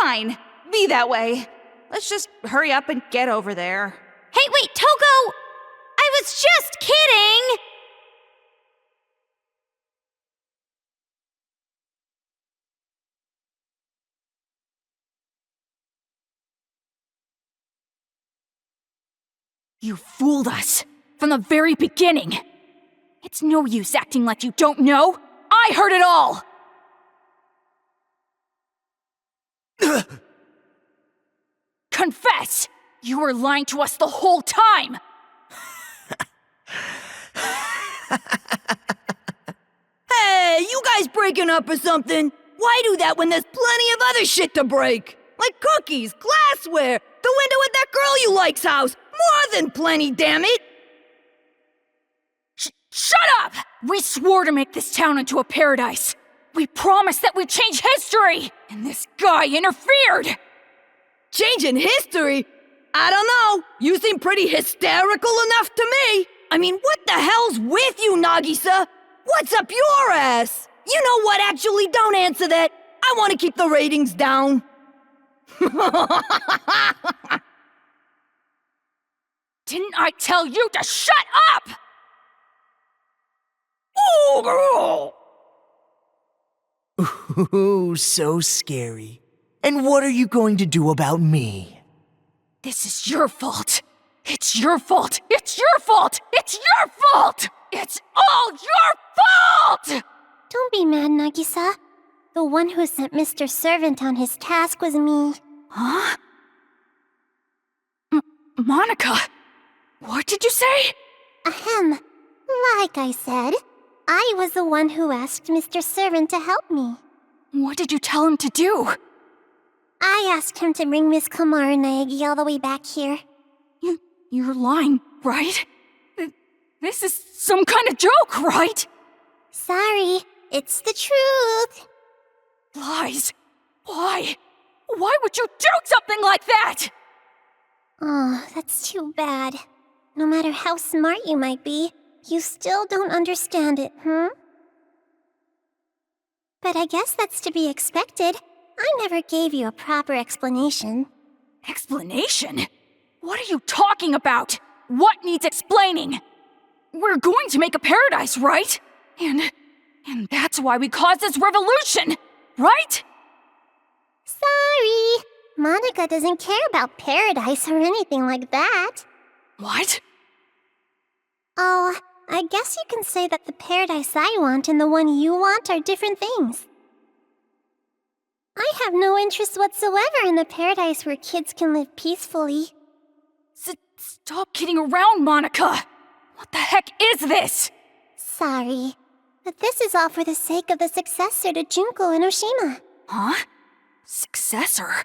Speaker 4: Fine, be that way. Let's just hurry up and get over there.
Speaker 2: Hey, wait, Togo! I was just kidding!
Speaker 1: You fooled us from the very beginning. It's no use acting like you don't know. I heard it all! Confess! You were lying to us the whole time!
Speaker 6: Hey, you guys breaking up or something? Why do that when there's plenty of other shit to break? Like cookies, glassware, the window at that girl you like's house. More than plenty, damn it!
Speaker 1: Shut up! We swore to make this town into a paradise. We promised that we'd change history! And this guy interfered!
Speaker 6: Changing history? I don't know. You seem pretty hysterical enough to me. I mean, what the hell's with you, Nagisa? What's up your ass? You know what, actually, don't answer that. I want to keep the ratings down.
Speaker 1: Didn't I tell you to shut up?
Speaker 6: Oh, girl!
Speaker 3: Ooh, so scary. And what are you going to do about me?
Speaker 1: This is your fault. It's your fault. It's your fault. It's your fault. It's all your fault!
Speaker 5: Don't be mad, Nagisa. The one who sent Mr. Servant on his task was me.
Speaker 1: Huh? Monica, what did you say?
Speaker 5: Ahem. Like I said, I was the one who asked Mr. Servant to help me.
Speaker 1: What did you tell him to do?
Speaker 5: I asked him to bring Miss Kamar and Naegi all the way back here.
Speaker 1: You're lying, right? This is some kind of joke, right?
Speaker 5: Sorry, it's the truth.
Speaker 1: Lies. Why? Why would you do something like that?
Speaker 5: Oh, that's too bad. No matter how smart you might be, you still don't understand it, hmm? But I guess that's to be expected. I never gave you a proper explanation.
Speaker 1: Explanation? What are you talking about? What needs explaining? We're going to make a paradise, right? And that's why we caused this revolution, right?
Speaker 5: Sorry! Monica doesn't care about paradise or anything like that.
Speaker 1: What?
Speaker 5: Oh, I guess you can say that the paradise I want and the one you want are different things. I I have no interest whatsoever in a paradise where kids can live peacefully.
Speaker 1: Stop kidding around, Monica! What the heck is this?
Speaker 5: Sorry, but this is all for the sake of the successor to Junko Enoshima.
Speaker 1: Huh? Successor?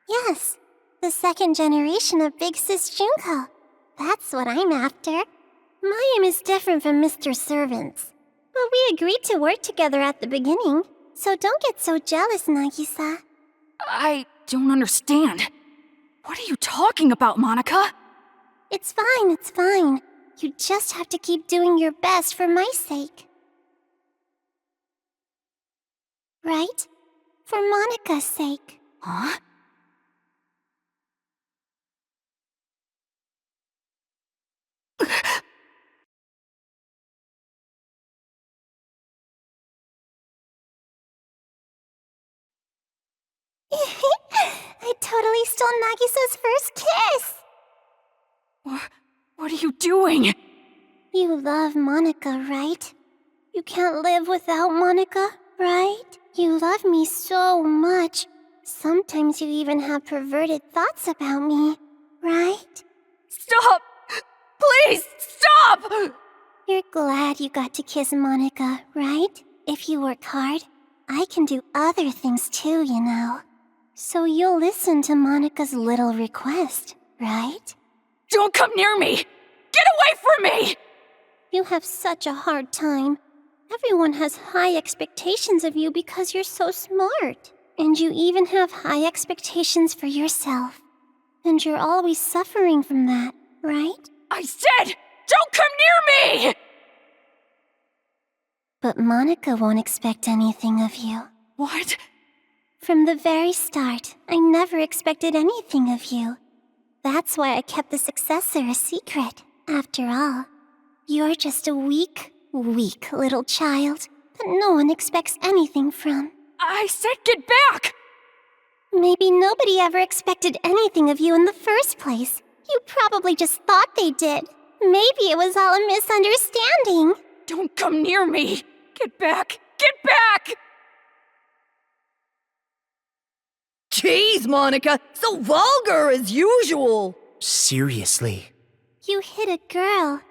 Speaker 5: Yes, the second generation of Big Sis Junko. That's what I'm after. My aim is different from Mr. Servant's. But we agreed to work together at the beginning, so don't get so jealous, Nagisa.
Speaker 1: I don't understand. What are you talking about, Monica?
Speaker 5: It's fine, it's fine. You just have to keep doing your best for my sake. Right? For Monica's sake.
Speaker 1: Huh?
Speaker 5: I totally stole Nagisa's first kiss!
Speaker 1: What are you doing?
Speaker 5: You love Monica, right? You can't live without Monica, right? You love me so much. Sometimes you even have perverted thoughts about me, right?
Speaker 1: Stop! Please, stop!
Speaker 5: You're glad you got to kiss Monica, right? If you work hard, I can do other things too, you know. So you'll listen to Monica's little request, right?
Speaker 1: Don't come near me! Get away from me!
Speaker 5: You have such a hard time. Everyone has high expectations of you because you're so smart. And you even have high expectations for yourself. And you're always suffering from that, right?
Speaker 1: I said, don't come near me!
Speaker 5: But Monica won't expect anything of you.
Speaker 1: What?
Speaker 5: From the very start, I never expected anything of you. That's why I kept the successor a secret. After all, you're just a weak little child that no one expects anything from.
Speaker 1: I said get back!
Speaker 5: Maybe nobody ever expected anything of you in the first place. You probably just thought they did. Maybe it was all a misunderstanding.
Speaker 1: Don't come near me! Get back! Get back!
Speaker 6: Jeez, Monica, so vulgar as usual.
Speaker 3: Seriously.
Speaker 5: You hit a girl.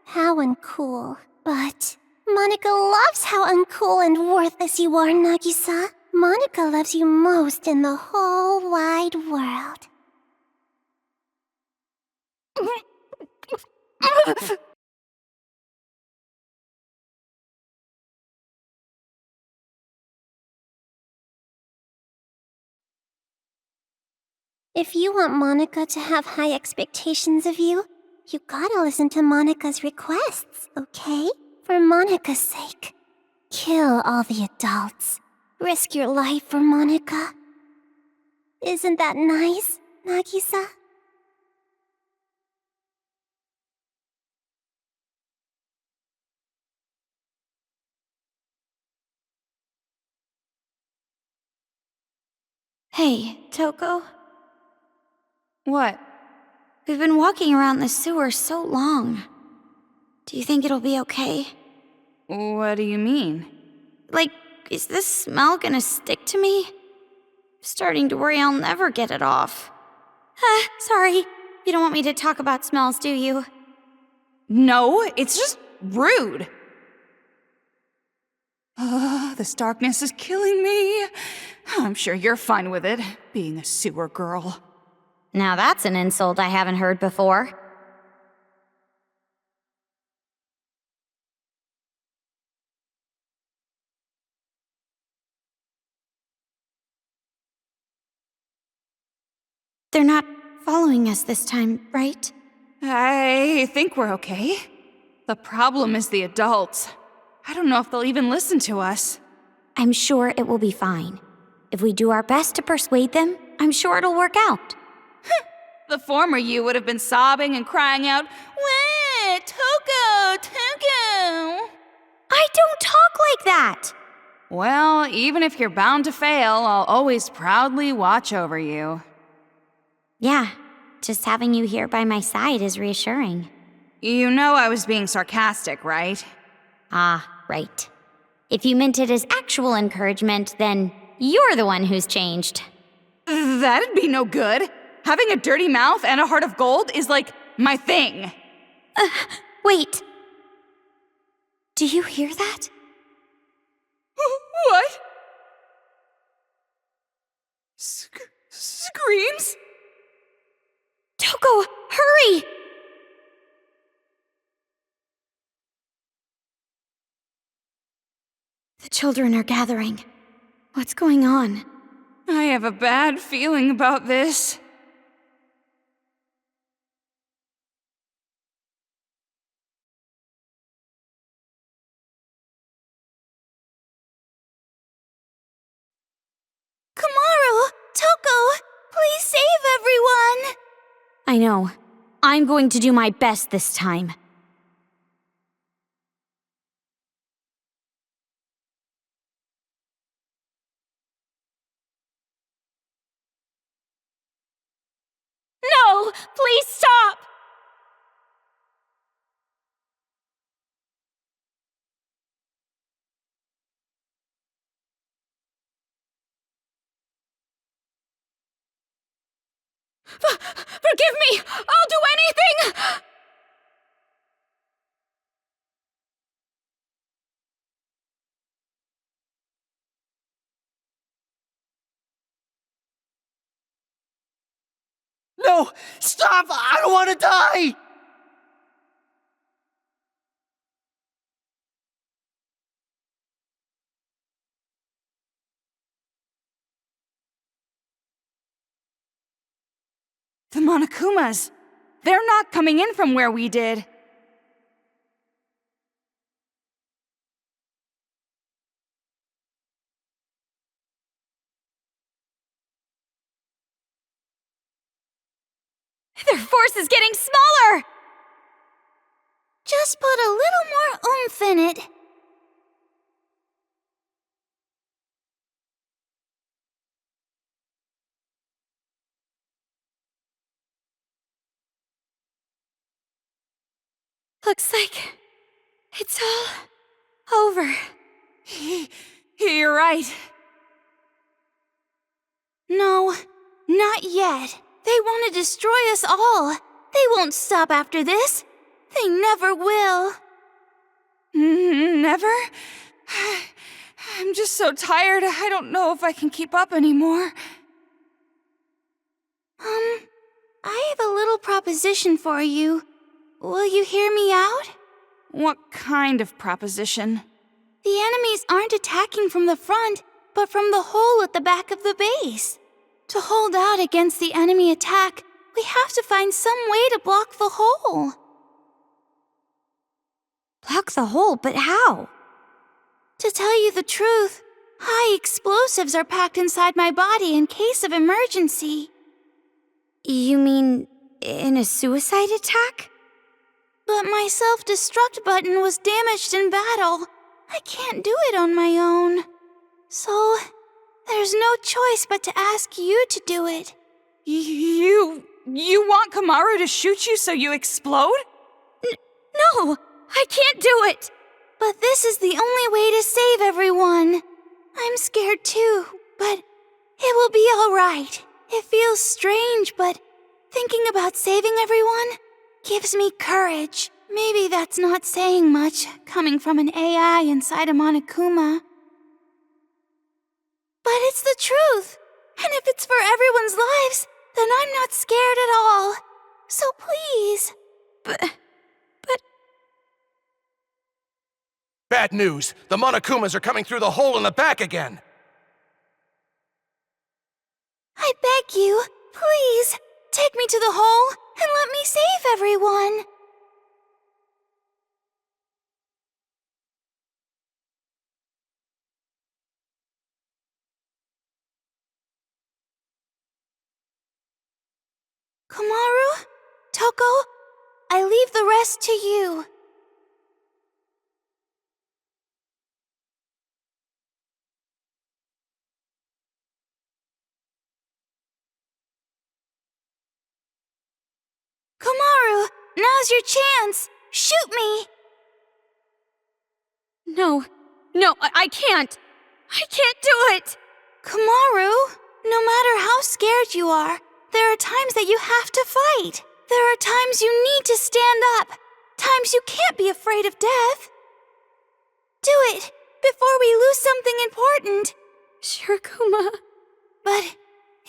Speaker 5: How uncool. But Monica loves how uncool and worthless you are, Nagisa. Monica loves you most in the whole wide world. If you want Monica to have high expectations of you, you gotta listen to Monica's requests, okay? For Monica's sake. Kill all the adults. Risk your life for Monica. Isn't that nice, Nagisa?
Speaker 2: Hey, Toko.
Speaker 4: What?
Speaker 2: We've been walking around the sewer so long. Do you think it'll be okay?
Speaker 4: What do you mean?
Speaker 2: Like, is this smell gonna stick to me? I'm starting to worry I'll never get it off. Sorry. You don't want me to talk about smells, do you?
Speaker 4: No, it's just rude. This darkness is killing me. I'm sure you're fine with it, being a sewer girl.
Speaker 2: Now that's an insult I haven't heard before. They're not following us this time, right?
Speaker 4: I think we're okay. The problem is the adults. I don't know if they'll even listen to us.
Speaker 2: I'm sure it will be fine. If we do our best to persuade them, I'm sure it'll work out.
Speaker 4: The former you would have been sobbing and crying out, "Wait, Toko, Toko!"
Speaker 2: I don't talk like that!
Speaker 4: Well, even if you're bound to fail, I'll always proudly watch over you.
Speaker 2: Yeah, just having you here by my side is reassuring.
Speaker 4: You know I was being sarcastic, right?
Speaker 2: Ah, right. If you meant it as actual encouragement, then You're the one who's changed.
Speaker 4: That'd be no good. Having a dirty mouth and a heart of gold is like my thing.
Speaker 2: Wait. Do you hear that?
Speaker 4: What? Screams?
Speaker 2: Toko, hurry! The children are gathering. What's going on?
Speaker 4: I have a bad feeling about this.
Speaker 5: Komaru! Toko! Please save everyone!
Speaker 2: I know. I'm going to do my best this time.
Speaker 1: No! Please stop! Forgive me! I'll do anything!
Speaker 3: No! Stop! I don't want to die!
Speaker 4: The Monokumas. They're not coming in from where we did.
Speaker 2: Their force is getting smaller!
Speaker 5: Just put a little more oomph in it.
Speaker 2: Looks like it's all over.
Speaker 4: You're right.
Speaker 5: No, not yet. They want to destroy us all. They won't stop after this. They never will.
Speaker 4: Never? I'm just so tired, I don't know if I can keep up anymore.
Speaker 5: I have a little proposition for you. Will you hear me out?
Speaker 4: What kind of proposition?
Speaker 5: The enemies aren't attacking from the front, but from the hole at the back of the base. To hold out against the enemy attack, we have to find some way to block the hole.
Speaker 2: Block the hole, but how?
Speaker 5: To tell you the truth, high explosives are packed inside my body in case of emergency.
Speaker 2: You mean in a suicide attack?
Speaker 5: But my self-destruct button was damaged in battle. I can't do it on my own. So, there's no choice but to ask you to do it.
Speaker 4: You want Komaru to shoot you so you explode?
Speaker 2: No, I can't do it!
Speaker 5: But this is the only way to save everyone. I'm scared too, but it will be all right. It feels strange, but thinking about saving everyone gives me courage. Maybe that's not saying much, coming from an AI inside a Monokuma. But it's the truth. And if it's for everyone's lives, then I'm not scared at all. So please.
Speaker 2: But
Speaker 7: Bad news! The Monokumas are coming through the hole in the back again!
Speaker 5: I beg you, please, take me to the hole and let me save everyone. Komaru? Toko? I leave the rest to you. Komaru, now's your chance. Shoot me.
Speaker 2: no, I can't. I can't do it! Kamaru, no matter how scared you are, there are times that you have to fight. There are times you need to stand up. Times you can't be afraid of death. Do it before we lose something important. Shirokuma. But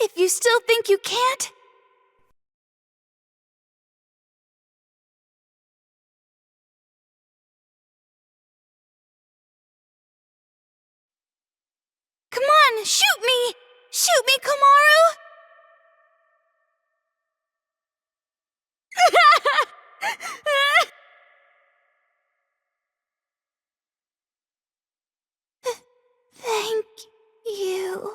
Speaker 2: if you still think you can't... Come on, shoot me! Shoot me, Kamaru! Thank you.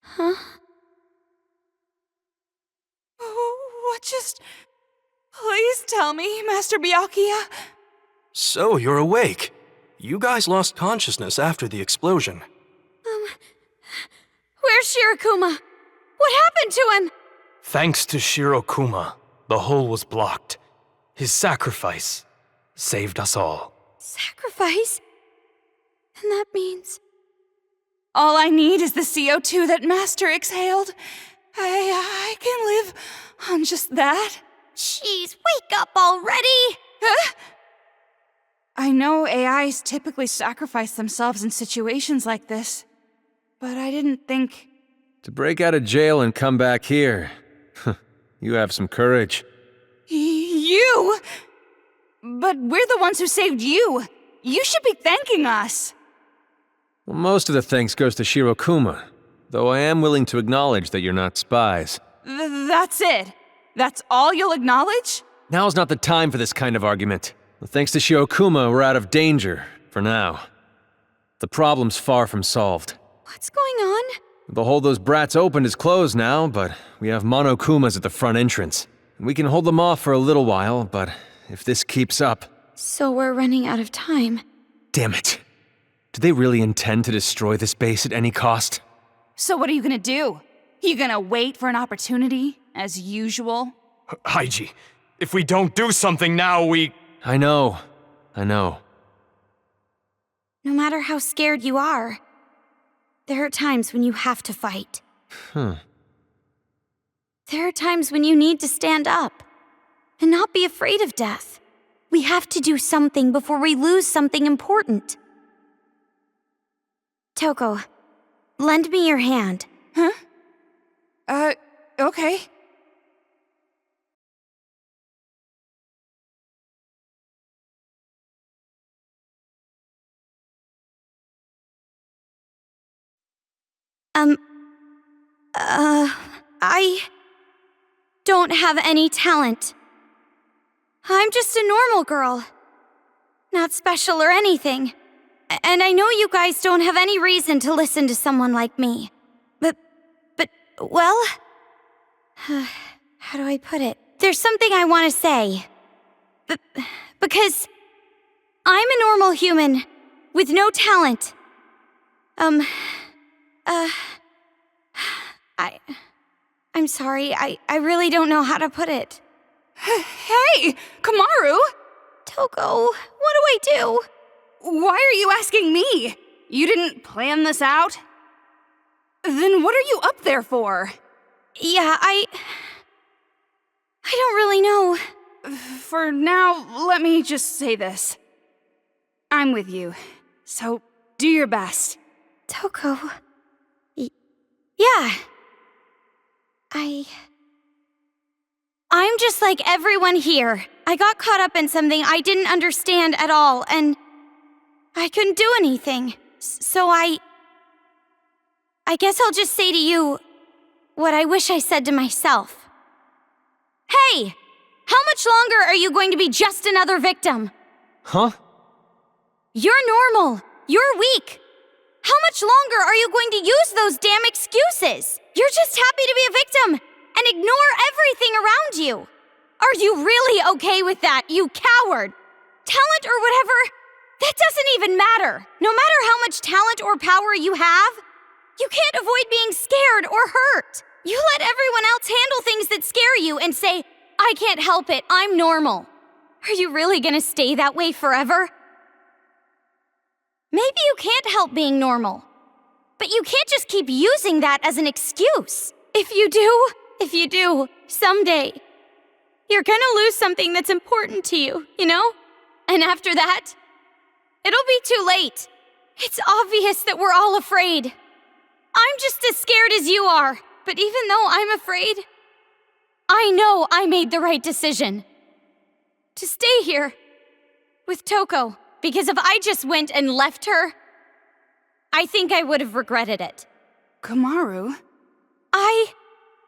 Speaker 2: Huh?
Speaker 4: What just... Please tell me, Master Byakuya.
Speaker 8: So, you're awake. You guys lost consciousness after the explosion.
Speaker 2: Where's Shirokuma? What happened to him?
Speaker 8: Thanks to Shirokuma, the hole was blocked. His sacrifice saved us all.
Speaker 2: Sacrifice? And that means...
Speaker 4: All I need is the CO2 that Master exhaled. I can live on just that.
Speaker 2: Jeez, wake up already!
Speaker 4: Huh? I know AIs typically sacrifice themselves in situations like this, but I didn't think...
Speaker 9: To break out of jail and come back here. You have some courage.
Speaker 4: You? But we're the ones who saved you. You should be thanking us.
Speaker 9: Well, most of the thanks goes to Shirokuma, though I am willing to acknowledge that you're not spies.
Speaker 4: That's it. That's all you'll acknowledge?
Speaker 9: Now's not the time for this kind of argument. Thanks to Shirokuma, we're out of danger, for now. The problem's far from solved.
Speaker 2: What's going on?
Speaker 9: The hole those brats opened is closed now, but we have Monokumas at the front entrance. We can hold them off for a little while, but if this keeps up...
Speaker 2: So we're running out of time.
Speaker 9: Damn it. Do they really intend to destroy this base at any cost?
Speaker 4: So what are you gonna do? You gonna wait for an opportunity, as usual?
Speaker 8: Haiji, if we don't do something now, we...
Speaker 9: I know.
Speaker 2: No matter how scared you are, there are times when you have to fight. There are times when you need to stand up and not be afraid of death. We have to do something before we lose something important. Toko, lend me your hand.
Speaker 4: Huh? Okay.
Speaker 2: I don't have any talent. I'm just a normal girl. Not special or anything. And I know you guys don't have any reason to listen to someone like me. But, well... How do I put it? There's something I want to say. Because I'm a normal human with no talent. I'm sorry, I really don't know how to put it.
Speaker 4: Hey, Kamaru!
Speaker 2: Toko, what do I do?
Speaker 4: Why are you asking me? You didn't plan this out? Then what are you up there for?
Speaker 2: Yeah, I don't really know.
Speaker 4: For now, let me just say this. I'm with you, so do your best.
Speaker 2: Toko... Yeah. I'm just like everyone here. I got caught up in something I didn't understand at all, and I couldn't do anything. So I guess I'll just say to you what I wish I said to myself. Hey! How much longer are you going to be just another victim?
Speaker 9: Huh?
Speaker 2: You're normal. You're weak. How much longer are you going to use those damn excuses? You're just happy to be a victim and ignore everything around you. Are you really okay with that, you coward? Talent or whatever, that doesn't even matter. No matter how much talent or power you have, you can't avoid being scared or hurt. You let everyone else handle things that scare you and say, I can't help it, I'm normal. Are you really gonna stay that way forever? Maybe you can't help being normal. But you can't just keep using that as an excuse. If you do, someday, you're gonna lose something that's important to you, you know? And after that, it'll be too late. It's obvious that we're all afraid. I'm just as scared as you are. But even though I'm afraid, I know I made the right decision. To stay here with Toko. Because if I just went and left her, I think I would have regretted it.
Speaker 4: Komaru?
Speaker 2: I,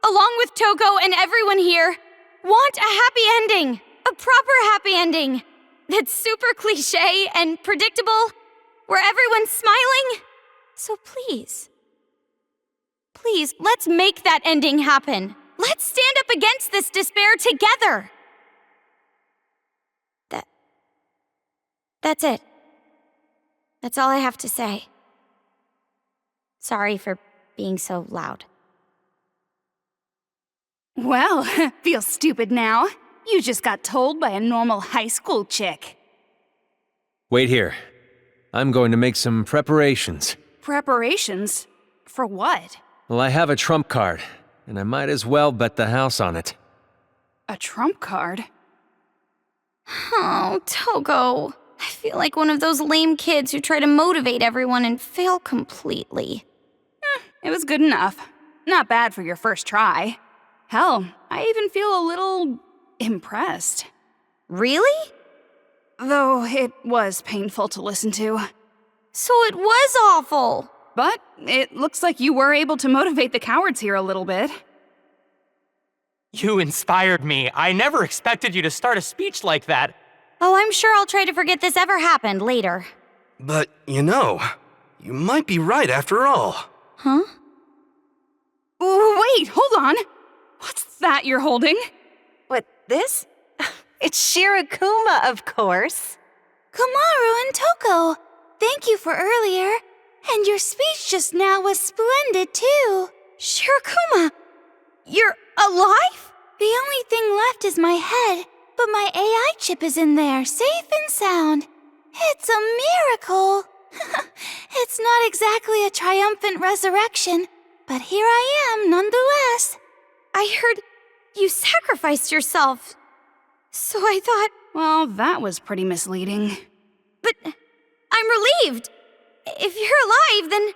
Speaker 2: along with Toko and everyone here, want a happy ending. A proper happy ending. That's super cliche and predictable, where everyone's smiling. So please, let's make that ending happen. Let's stand up against this despair together. That's it. That's all I have to say. Sorry for being so loud.
Speaker 4: Well, feel stupid now. You just got told by a normal high school chick.
Speaker 9: Wait here. I'm going to make some preparations.
Speaker 4: Preparations? For what?
Speaker 9: Well, I have a trump card, and I might as well bet the house on it.
Speaker 4: A trump card?
Speaker 2: Oh, Togo. I feel like one of those lame kids who try to motivate everyone and fail completely.
Speaker 4: It was good enough. Not bad for your first try. Hell, I even feel a little impressed.
Speaker 2: Really?
Speaker 4: Though it was painful to listen to.
Speaker 2: So it was awful.
Speaker 4: But it looks like you were able to motivate the cowards here a little bit.
Speaker 10: You inspired me. I never expected you to start a speech like that.
Speaker 2: Oh, I'm sure I'll try to forget this ever happened later.
Speaker 11: But, you might be right after all.
Speaker 2: Huh?
Speaker 4: Wait, hold on. What's that you're holding?
Speaker 12: What, this? It's Shirokuma, of course.
Speaker 5: Komaru and Toko, thank you for earlier. And your speech just now was splendid, too.
Speaker 2: Shirokuma, you're alive?
Speaker 5: The only thing left is my head, but my AI chip is in there, safe and sound. It's a miracle. It's not exactly a triumphant resurrection, but here I am nonetheless.
Speaker 2: I heard you sacrificed yourself. So I thought...
Speaker 4: Well, that was pretty misleading.
Speaker 2: But I'm relieved. If you're alive, then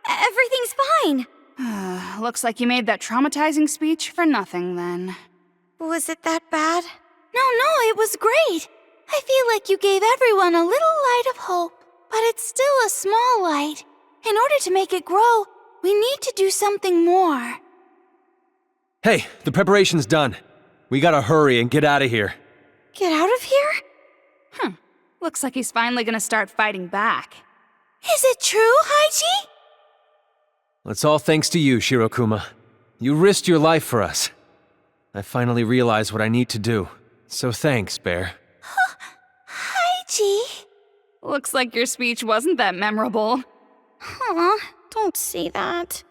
Speaker 2: everything's fine.
Speaker 4: Looks like you made that traumatizing speech for nothing, then.
Speaker 2: Was it that bad?
Speaker 5: No, it was great. I feel like you gave everyone a little light of hope, but it's still a small light. In order to make it grow, we need to do something more.
Speaker 9: Hey, the preparation's done. We gotta hurry and get out of here.
Speaker 2: Get out of here?
Speaker 4: Looks like he's finally gonna start fighting back.
Speaker 5: Is it true, Haiji?
Speaker 9: It's all thanks to you, Shirokuma. You risked your life for us. I finally realized what I need to do. So thanks, Bear.
Speaker 5: Haiji?
Speaker 4: Looks like your speech wasn't that memorable.
Speaker 2: Don't say that.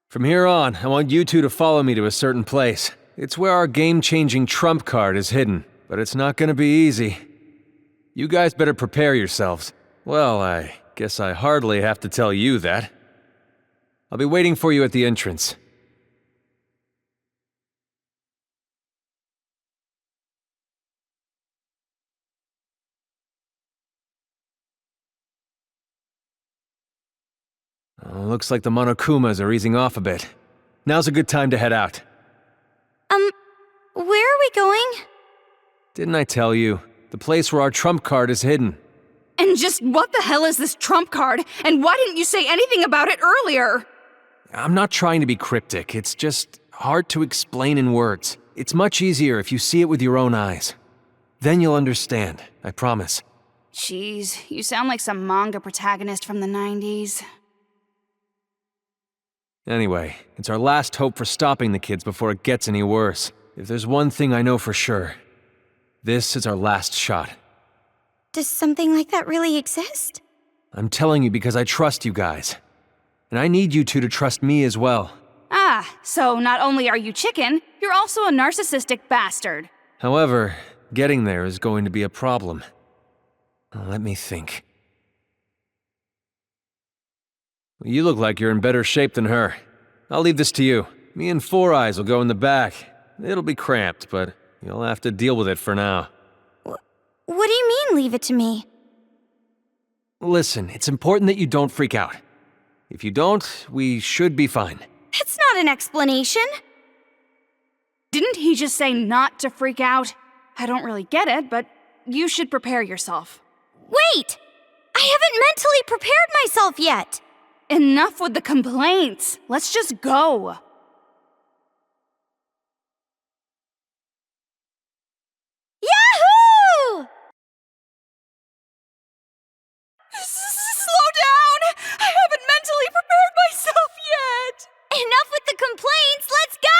Speaker 9: From here on, I want you two to follow me to a certain place. It's where our game-changing trump card is hidden, but it's not gonna be easy. You guys better prepare yourselves. Well, I guess I hardly have to tell you that. I'll be waiting for you at the entrance. Looks like the Monokumas are easing off a bit. Now's a good time to head out.
Speaker 2: Where are we going?
Speaker 9: Didn't I tell you? The place where our trump card is hidden.
Speaker 4: And just what the hell is this trump card? And why didn't you say anything about it earlier?
Speaker 9: I'm not trying to be cryptic, it's just hard to explain in words. It's much easier if you see it with your own eyes. Then you'll understand, I promise.
Speaker 4: Jeez, you sound like some manga protagonist from the 90s.
Speaker 9: Anyway, it's our last hope for stopping the kids before it gets any worse. If there's one thing I know for sure, this is our last shot.
Speaker 2: Does something like that really exist?
Speaker 9: I'm telling you because I trust you guys. And I need you two to trust me as well.
Speaker 4: So not only are you chicken, you're also a narcissistic bastard.
Speaker 9: However, getting there is going to be a problem. Let me think. You look like you're in better shape than her. I'll leave this to you. Me and Four Eyes will go in the back. It'll be cramped, but you'll have to deal with it for now.
Speaker 2: What do you mean, leave it to me?
Speaker 9: Listen, it's important that you don't freak out. If you don't, we should be fine.
Speaker 2: That's not an explanation.
Speaker 4: Didn't he just say not to freak out? I don't really get it, but you should prepare yourself.
Speaker 2: Wait! I haven't mentally prepared myself yet!
Speaker 4: Enough with the complaints. Let's just go.
Speaker 2: Yahoo!
Speaker 4: Slow down! I haven't mentally prepared myself yet!
Speaker 2: Enough with the complaints, let's go!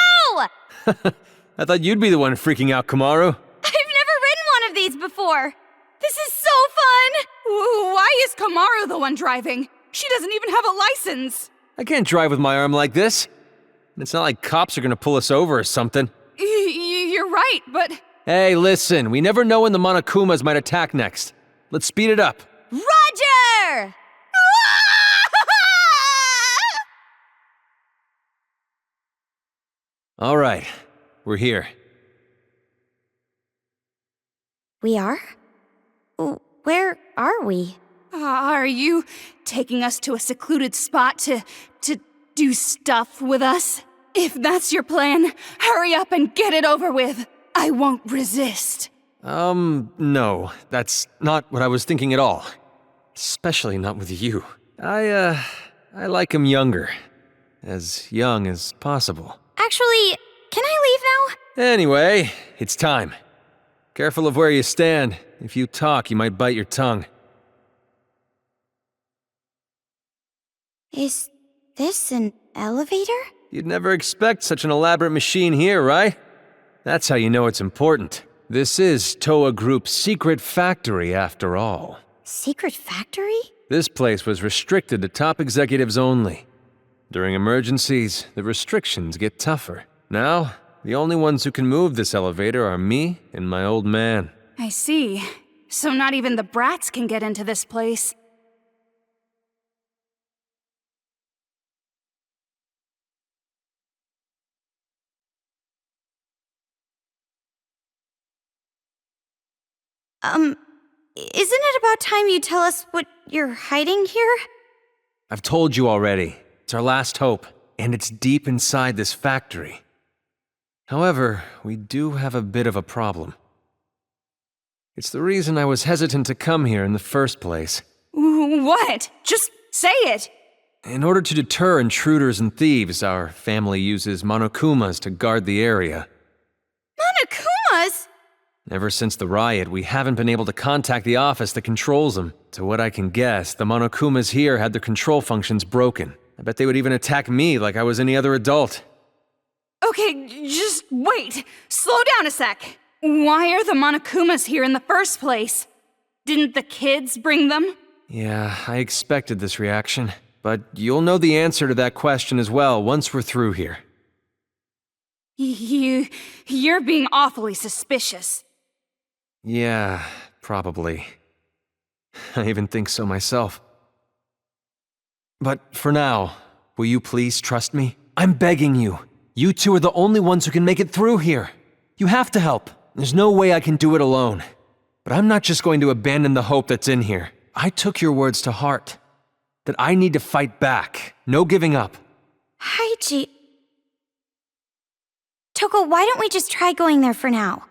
Speaker 9: I thought you'd be the one freaking out, Kamaru.
Speaker 2: I've never ridden one of these before. This is so fun!
Speaker 4: Why is Kamaru the one driving? She doesn't even have a license.
Speaker 9: I can't drive with my arm like this. It's not like cops are gonna pull us over or something.
Speaker 4: You're right, but...
Speaker 9: Hey, listen, we never know when the Monokumas might attack next. Let's speed it up.
Speaker 2: Roger!
Speaker 9: All right, we're here.
Speaker 2: We are? Where are we?
Speaker 4: Are you taking us to a secluded spot to do stuff with us? If that's your plan, hurry up and get it over with. I won't resist.
Speaker 9: No, that's not what I was thinking at all. Especially not with you. I like him younger. As young as possible.
Speaker 2: Actually, can I leave now?
Speaker 9: Anyway, it's time. Careful of where you stand. If you talk, you might bite your tongue.
Speaker 2: Is this an elevator?
Speaker 9: You'd never expect such an elaborate machine here, right? That's how you know it's important. This is Toa Group's secret factory, after all.
Speaker 2: Secret factory?
Speaker 9: This place was restricted to top executives only. During emergencies, the restrictions get tougher. Now, the only ones who can move this elevator are me and my old man.
Speaker 4: I see. So not even the brats can get into this place.
Speaker 2: Isn't it about time you tell us what you're hiding here?
Speaker 9: I've told you already. It's our last hope, and it's deep inside this factory. However, we do have a bit of a problem. It's the reason I was hesitant to come here in the first place.
Speaker 4: What? Just say it!
Speaker 9: In order to deter intruders and thieves, our family uses Monokumas to guard the area.
Speaker 2: Monokumas?
Speaker 9: Ever since the riot, we haven't been able to contact the office that controls them. To what I can guess, the Monokumas here had their control functions broken. I bet they would even attack me like I was any other adult.
Speaker 4: Okay, just wait. Slow down a sec. Why are the Monokumas here in the first place? Didn't the kids bring them?
Speaker 9: Yeah, I expected this reaction. But you'll know the answer to that question as well once we're through here.
Speaker 4: You're being awfully suspicious.
Speaker 9: Yeah, probably. I even think so myself. But for now, will you please trust me? I'm begging you. You two are the only ones who can make it through here. You have to help. There's no way I can do it alone. But I'm not just going to abandon the hope that's in here. I took your words to heart. That I need to fight back. No giving up.
Speaker 2: Haiji... Toko, why don't we just try going there for now?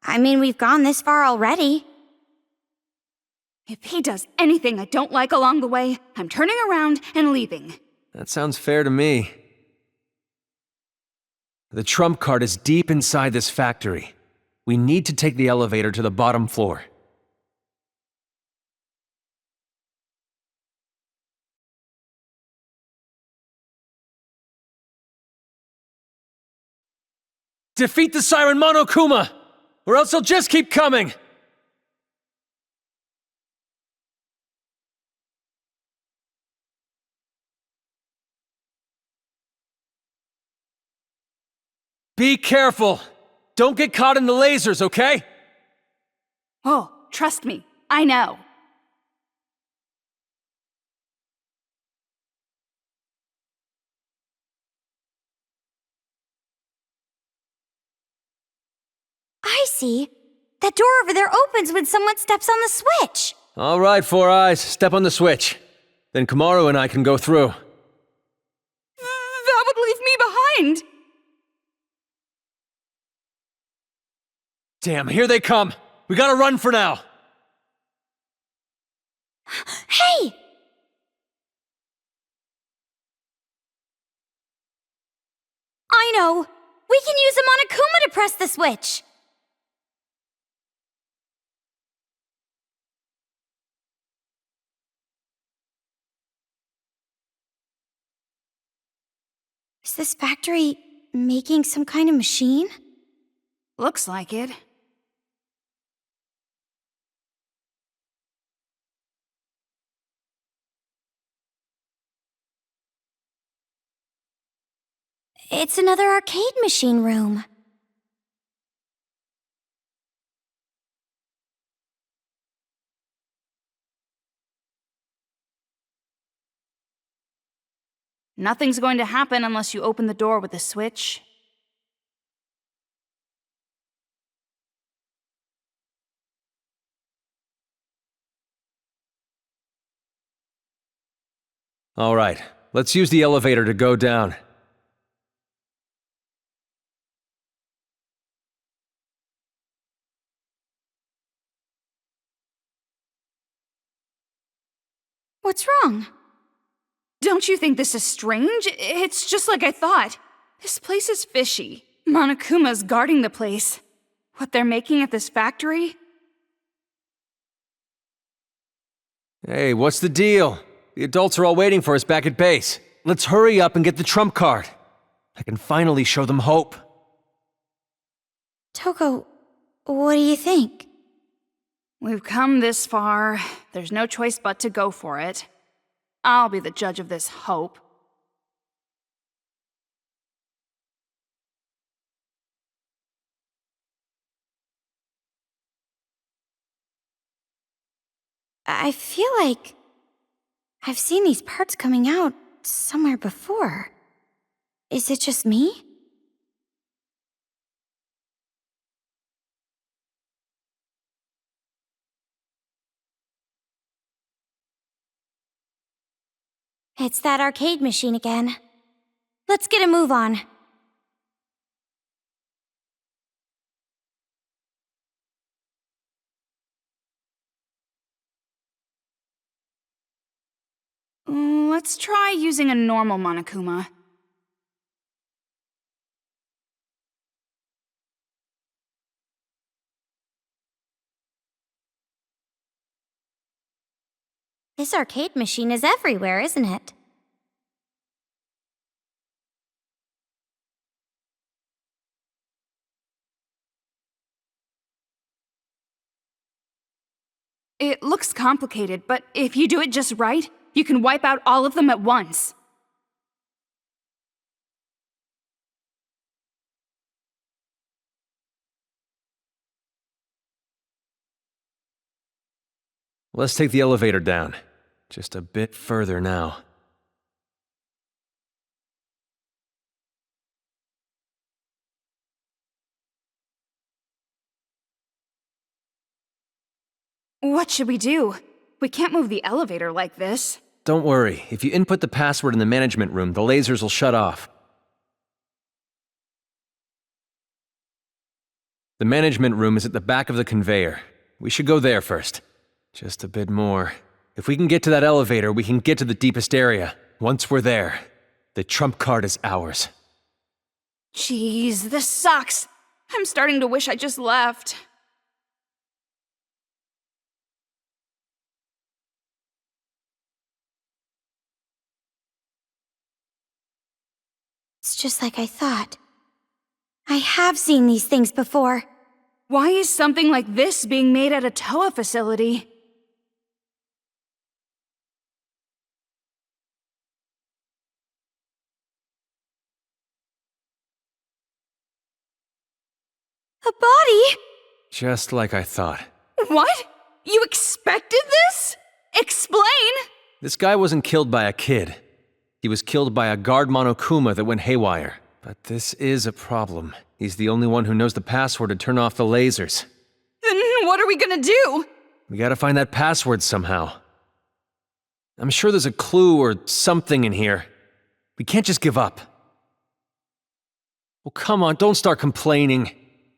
Speaker 2: I mean, we've gone this far already.
Speaker 4: If he does anything I don't like along the way, I'm turning around and leaving.
Speaker 9: That sounds fair to me. The trump card is deep inside this factory. We need to take the elevator to the bottom floor. Defeat the Siren Monokuma, or else he'll just keep coming! Be careful! Don't get caught in the lasers, okay?
Speaker 4: Oh, trust me, I know.
Speaker 2: I see. That door over there opens when someone steps on the switch.
Speaker 9: All right, Four Eyes, step on the switch. Then Kamaru and I can go through.
Speaker 4: That would leave me behind.
Speaker 9: Damn, here they come! We gotta run for now!
Speaker 2: Hey! I know! We can use a Monokuma to press the switch! Is this factory making some kind of machine?
Speaker 4: Looks like it.
Speaker 2: It's another arcade machine room.
Speaker 4: Nothing's going to happen unless you open the door with a switch.
Speaker 9: All right, let's use the elevator to go down.
Speaker 2: What's wrong?
Speaker 4: Don't you think this is strange? It's just like I thought. This place is fishy. Monokuma's guarding the place. What they're making at this factory?
Speaker 9: Hey, what's the deal? The adults are all waiting for us back at base. Let's hurry up and get the trump card. I can finally show them hope.
Speaker 2: Toko, what do you think?
Speaker 4: We've come this far. There's no choice but to go for it. I'll be the judge of this hope.
Speaker 2: I feel like I've seen these parts coming out somewhere before. Is it just me? It's that arcade machine again. Let's get a move on.
Speaker 4: Let's try using a normal Monokuma.
Speaker 2: This arcade machine is everywhere, isn't it?
Speaker 4: It looks complicated, but if you do it just right, you can wipe out all of them at once.
Speaker 9: Let's take the elevator down. Just a bit further now.
Speaker 4: What should we do? We can't move the elevator like this.
Speaker 9: Don't worry, if you input the password in the management room, the lasers will shut off. The management room is at the back of the conveyor. We should go there first. Just a bit more. If we can get to that elevator, we can get to the deepest area. Once we're there, the trump card is ours.
Speaker 4: Jeez, this sucks. I'm starting to wish I just left.
Speaker 2: It's just like I thought. I have seen these things before.
Speaker 4: Why is something like this being made at a Toa facility?
Speaker 2: A body?
Speaker 9: Just like I thought.
Speaker 4: What? You expected this? Explain!
Speaker 9: This guy wasn't killed by a kid. He was killed by a guard Monokuma that went haywire. But this is a problem. He's the only one who knows the password to turn off the lasers.
Speaker 4: Then what are we gonna do?
Speaker 9: We gotta find that password somehow. I'm sure there's a clue or something in here. We can't just give up. Well, come on, don't start complaining.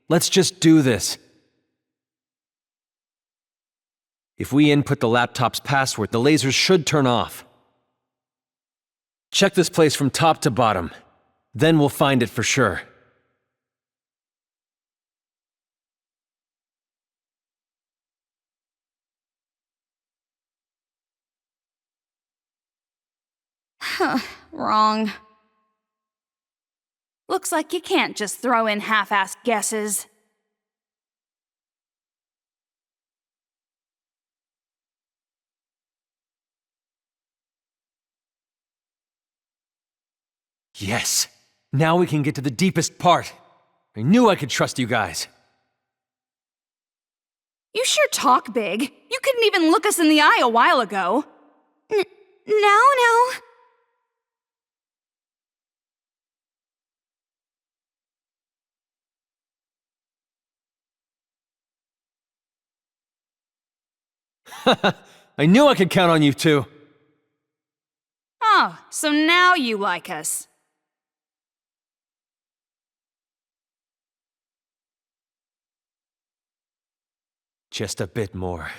Speaker 9: Let's just do this. If we input the laptop's password, the lasers should turn off. Check this place from top to bottom. Then we'll find it for sure.
Speaker 4: Wrong. Looks like you can't just throw in half-assed guesses.
Speaker 9: Yes! Now we can get to the deepest part. I knew I could trust you guys.
Speaker 4: You sure talk big. You couldn't even look us in the eye a while ago.
Speaker 2: No.
Speaker 9: I knew I could count on you two.
Speaker 4: Oh, so now you like us.
Speaker 9: Just a bit more.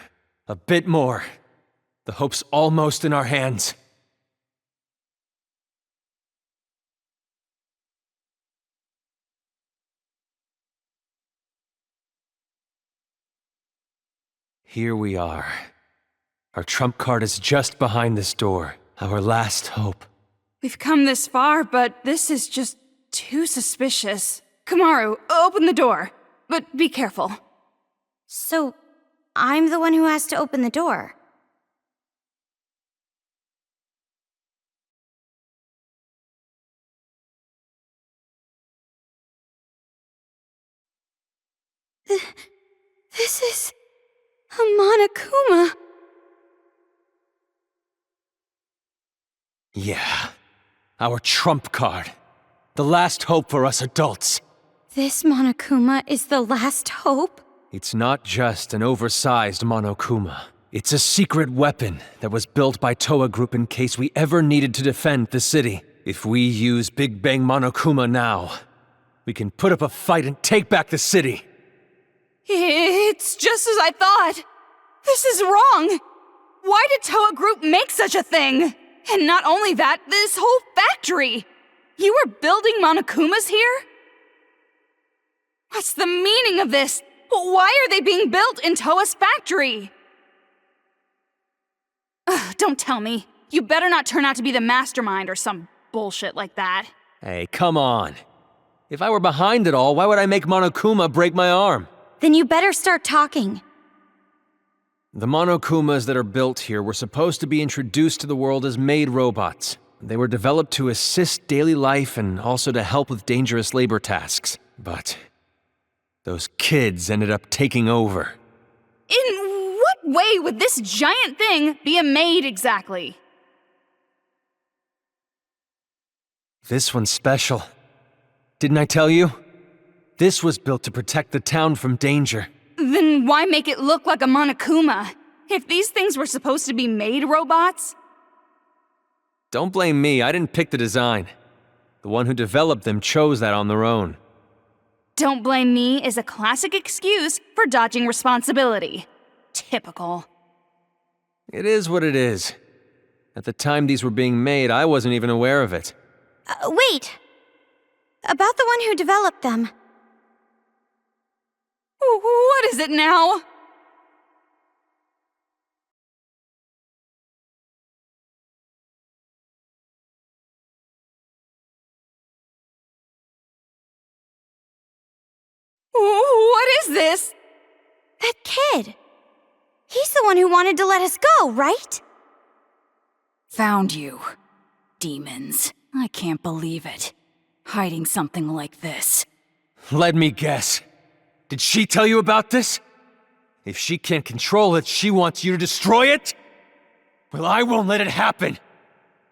Speaker 9: A bit more. The hope's almost in our hands. Here we are. Our trump card is just behind this door. Our last hope.
Speaker 4: We've come this far, but this is just too suspicious. Kamaru, open the door. But be careful.
Speaker 2: So, I'm the one who has to open the door. This is a Monokuma.
Speaker 9: Yeah. Our trump card. The last hope for us adults.
Speaker 2: This Monokuma is the last hope?
Speaker 9: It's not just an oversized Monokuma. It's a secret weapon that was built by Toa Group in case we ever needed to defend the city. If we use Big Bang Monokuma now, we can put up a fight and take back the city.
Speaker 4: It's just as I thought. This is wrong. Why did Toa Group make such a thing? And not only that, this whole factory. You were building Monokumas here? What's the meaning of this? Why are they being built in Toa's factory? Ugh, don't tell me. You better not turn out to be the mastermind or some bullshit like that.
Speaker 9: Hey, come on. If I were behind it all, why would I make Monokuma break my arm?
Speaker 2: Then you better start talking.
Speaker 9: The Monokumas that are built here were supposed to be introduced to the world as maid robots. They were developed to assist daily life and also to help with dangerous labor tasks. But those kids ended up taking over.
Speaker 4: In what way would this giant thing be a maid exactly?
Speaker 9: This one's special. Didn't I tell you? This was built to protect the town from danger.
Speaker 4: Then why make it look like a Monokuma? If these things were supposed to be maid robots?
Speaker 9: Don't blame me, I didn't pick the design. The one who developed them chose that on their own.
Speaker 4: Don't blame me is a classic excuse for dodging responsibility. Typical.
Speaker 9: It is what it is. At the time these were being made, I wasn't even aware of it.
Speaker 2: Wait! About the one who developed them.
Speaker 4: What is it now? What is this?
Speaker 2: That kid. He's the one who wanted to let us go, right?
Speaker 1: Found you. Demons. I can't believe it. Hiding something like this.
Speaker 9: Let me guess. Did she tell you about this? If she can't control it, she wants you to destroy it? Well, I won't let it happen.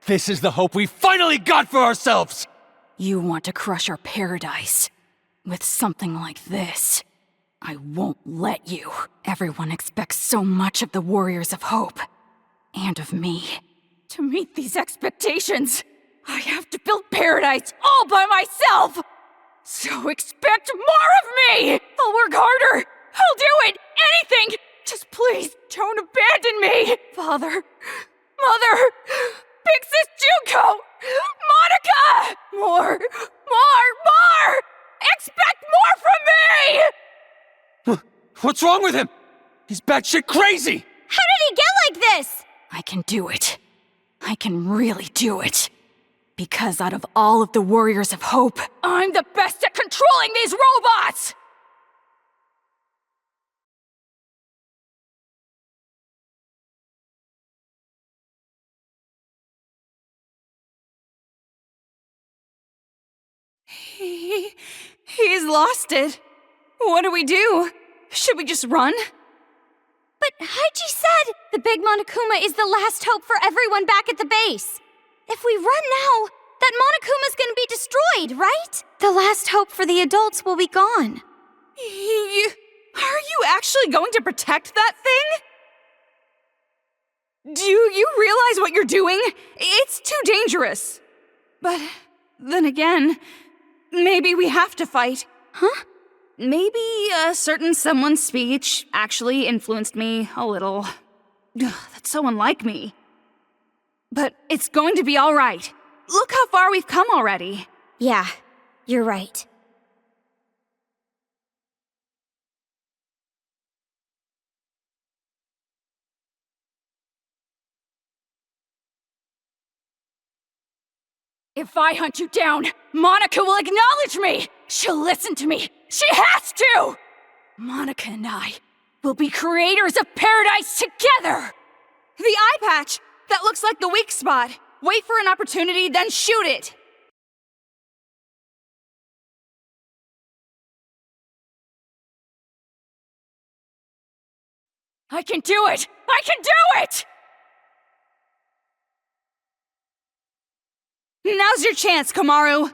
Speaker 9: This is the hope we finally got for ourselves!
Speaker 1: You want to crush our paradise with something like this. I won't let you. Everyone expects so much of the Warriors of Hope. And of me. To meet these expectations, I have to build paradise all by myself! So expect more of me! I'll work harder! I'll do it! Anything! Just please don't abandon me! Father, Mother, Big Sis Junko! Monica! More! Expect more from me!
Speaker 9: What's wrong with him? He's batshit crazy!
Speaker 2: How did he get like this?
Speaker 1: I can do it. I can really do it. Because out of all of the Warriors of Hope, I'm the best at controlling these robots!
Speaker 4: He's lost it. What do we do? Should we just run?
Speaker 2: But Haiji said the big Monokuma is the last hope for everyone back at the base. If we run now, that Monokuma's gonna be destroyed, right? The last hope for the adults will be gone.
Speaker 4: Are you actually going to protect that thing? Do you realize what you're doing? It's too dangerous. But then again, maybe we have to fight.
Speaker 2: Huh?
Speaker 4: Maybe a certain someone's speech actually influenced me a little. That's so unlike me. But it's going to be all right. Look how far we've come already.
Speaker 2: Yeah, you're right.
Speaker 1: If I hunt you down, Monica will acknowledge me! She'll listen to me! She has to! Monica and I will be creators of paradise together!
Speaker 4: The eye patch! That looks like the weak spot. Wait for an opportunity, then shoot it!
Speaker 1: I can do it! I can do it!
Speaker 4: Now's your chance, Kamaru!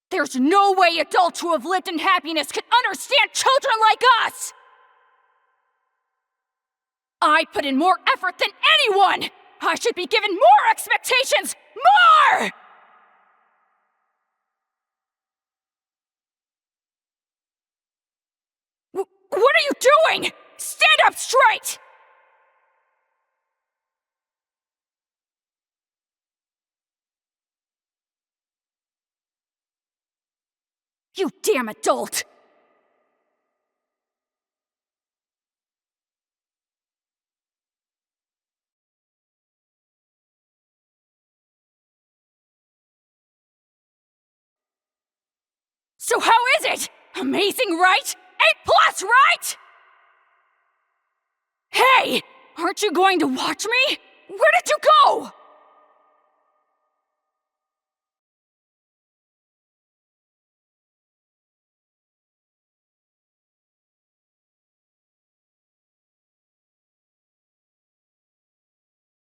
Speaker 1: There's no way adults who have lived in happiness can understand children like us! I put in more effort than anyone! I should be given more expectations! More! What are you doing? Stand up straight! You damn adult! So how is it? Amazing, right? A+, right? Hey! Aren't you going to watch me? Where did you go?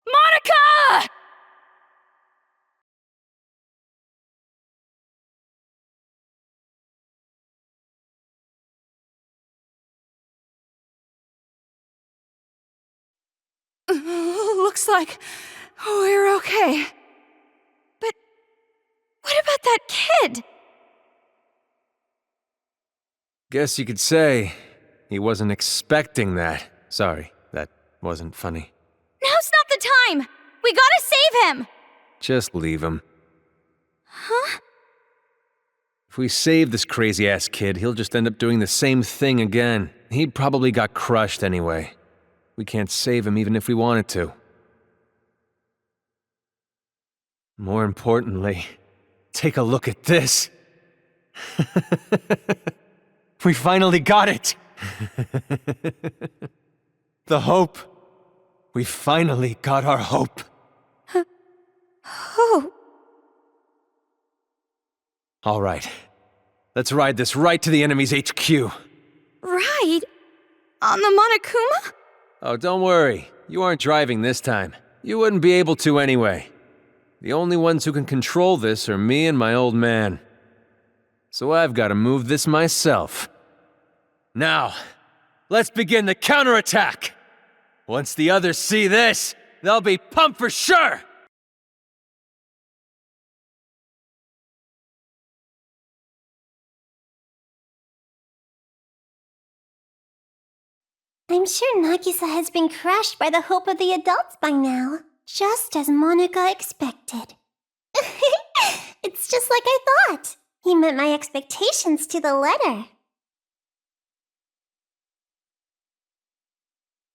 Speaker 1: Monica!
Speaker 4: Looks like we're okay.
Speaker 2: But what about that kid?
Speaker 9: Guess you could say he wasn't expecting that. Sorry, that wasn't funny.
Speaker 2: Now's not the time! We gotta save him!
Speaker 9: Just leave him.
Speaker 2: Huh?
Speaker 9: If we save this crazy-ass kid, he'll just end up doing the same thing again. He probably got crushed anyway. We can't save him even if we wanted to. More importantly, take a look at this. We finally got it! The hope. We finally got our hope.
Speaker 2: Hope?
Speaker 9: All right. Let's ride this right to the enemy's HQ.
Speaker 2: Ride? On the Monokuma?
Speaker 9: Oh, don't worry. You aren't driving this time. You wouldn't be able to anyway. The only ones who can control this are me and my old man. So I've got to move this myself. Now, let's begin the counterattack! Once the others see this, they'll be pumped for sure!
Speaker 5: I'm sure Nagisa has been crushed by the hope of the adults by now, just as Monica expected. It's just like I thought. He met my expectations to the letter.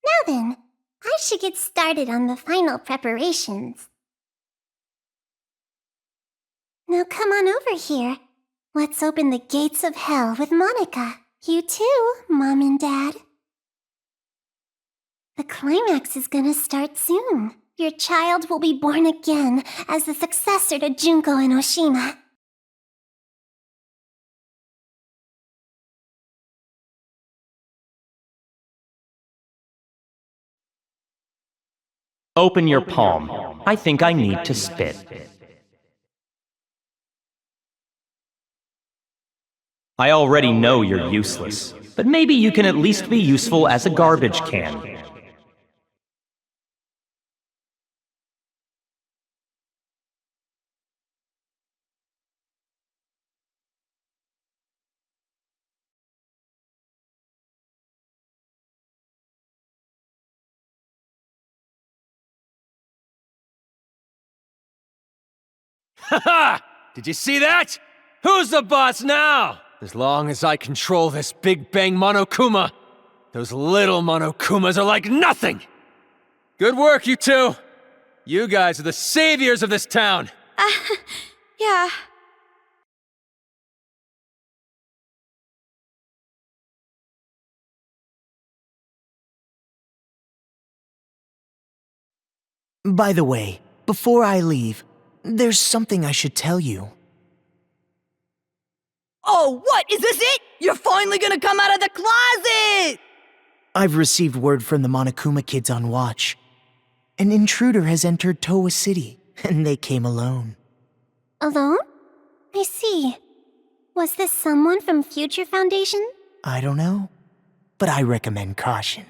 Speaker 5: Now then, I should get started on the final preparations. Now come on over here. Let's open the gates of hell with Monica. You too, Mom and Dad. The climax is gonna start soon. Your child will be born again as the successor to Junko Enoshima.
Speaker 10: Open your palm. I think I need to spit. I already know you're useless, but maybe you can at least be useful as a garbage can.
Speaker 9: Haha! Did you see that? Who's the boss now? As long as I control this Big Bang Monokuma, those little Monokumas are like nothing! Good work, you two! You guys are the saviors of this town!
Speaker 2: Yeah.
Speaker 3: By the way, before I leave, there's something I should tell you.
Speaker 6: Oh, what? Is this it? You're finally gonna come out of the closet!
Speaker 3: I've received word from the Monokuma kids on watch. An intruder has entered Towa City, and they came alone.
Speaker 5: Alone? I see. Was this someone from Future Foundation?
Speaker 3: I don't know, but I recommend caution.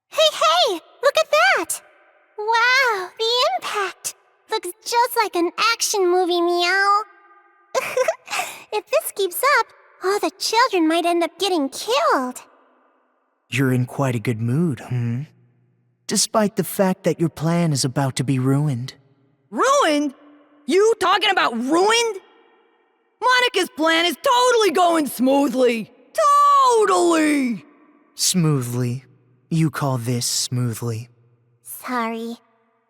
Speaker 5: Hey! Look at that! Wow, the impact! Looks just like an action movie, meow. If this keeps up, all the children might end up getting killed.
Speaker 3: You're in quite a good mood, despite the fact that your plan is about to be ruined.
Speaker 6: Ruined? You talking about ruined? Monica's plan is totally going smoothly. Totally!
Speaker 3: Smoothly. You call this smoothly?
Speaker 5: Sorry.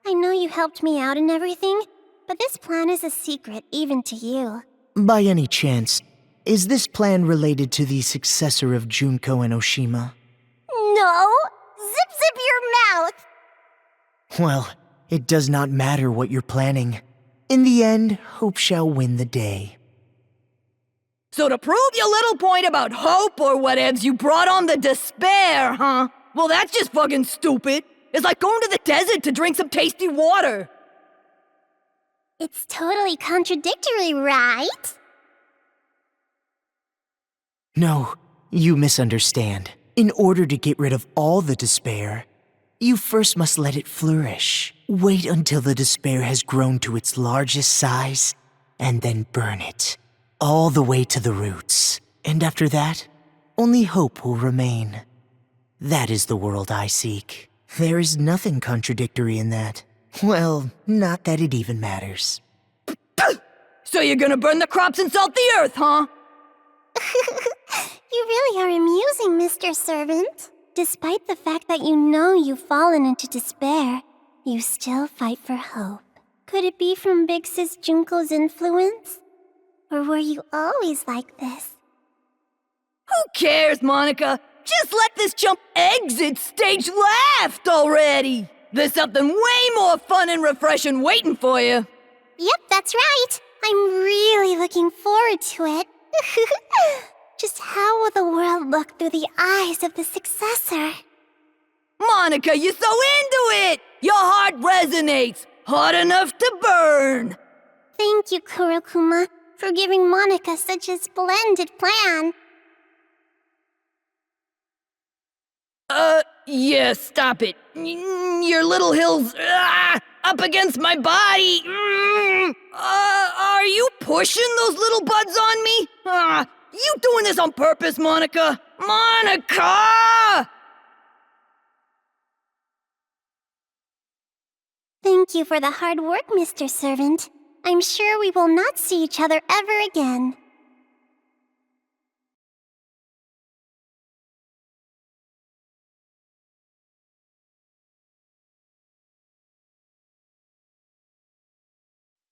Speaker 5: I know you helped me out and everything, but this plan is a secret even to you.
Speaker 3: By any chance, is this plan related to the successor of Junko Enoshima?
Speaker 5: No! Zip your mouth!
Speaker 3: Well, it does not matter what you're planning. In the end, hope shall win the day.
Speaker 6: So to prove your little point about hope or whatevs, you brought on the despair, huh? Well, that's just fucking stupid. It's like going to the desert to drink some tasty water.
Speaker 5: It's totally contradictory, right?
Speaker 3: No, you misunderstand. In order to get rid of all the despair, you first must let it flourish. Wait until the despair has grown to its largest size, and then burn it, all the way to the roots. And after that, only hope will remain. That is the world I seek. There is nothing contradictory in that. Well, not that it even matters.
Speaker 6: So you're gonna burn the crops and salt the earth, huh?
Speaker 5: You really are amusing, Mr. Servant. Despite the fact that you know you've fallen into despair, you still fight for hope. Could it be from Big Sis Junko's influence? Or were you always like this?
Speaker 6: Who cares, Monica? Just let this chump exit stage left already! There's something way more fun and refreshing waiting for you.
Speaker 5: Yep, that's right. I'm really looking forward to it. Just how will the world look through the eyes of the successor?
Speaker 6: Monica, you're so into it! Your heart resonates, hot enough to burn!
Speaker 5: Thank you, Kurokuma, for giving Monica such a splendid plan.
Speaker 6: Yeah, stop it. Your little hills, up against my body. Are you pushing those little buds on me? You doing this on purpose, Monica? Monica!
Speaker 5: Thank you for the hard work, Mr. Servant. I'm sure we will not see each other ever again.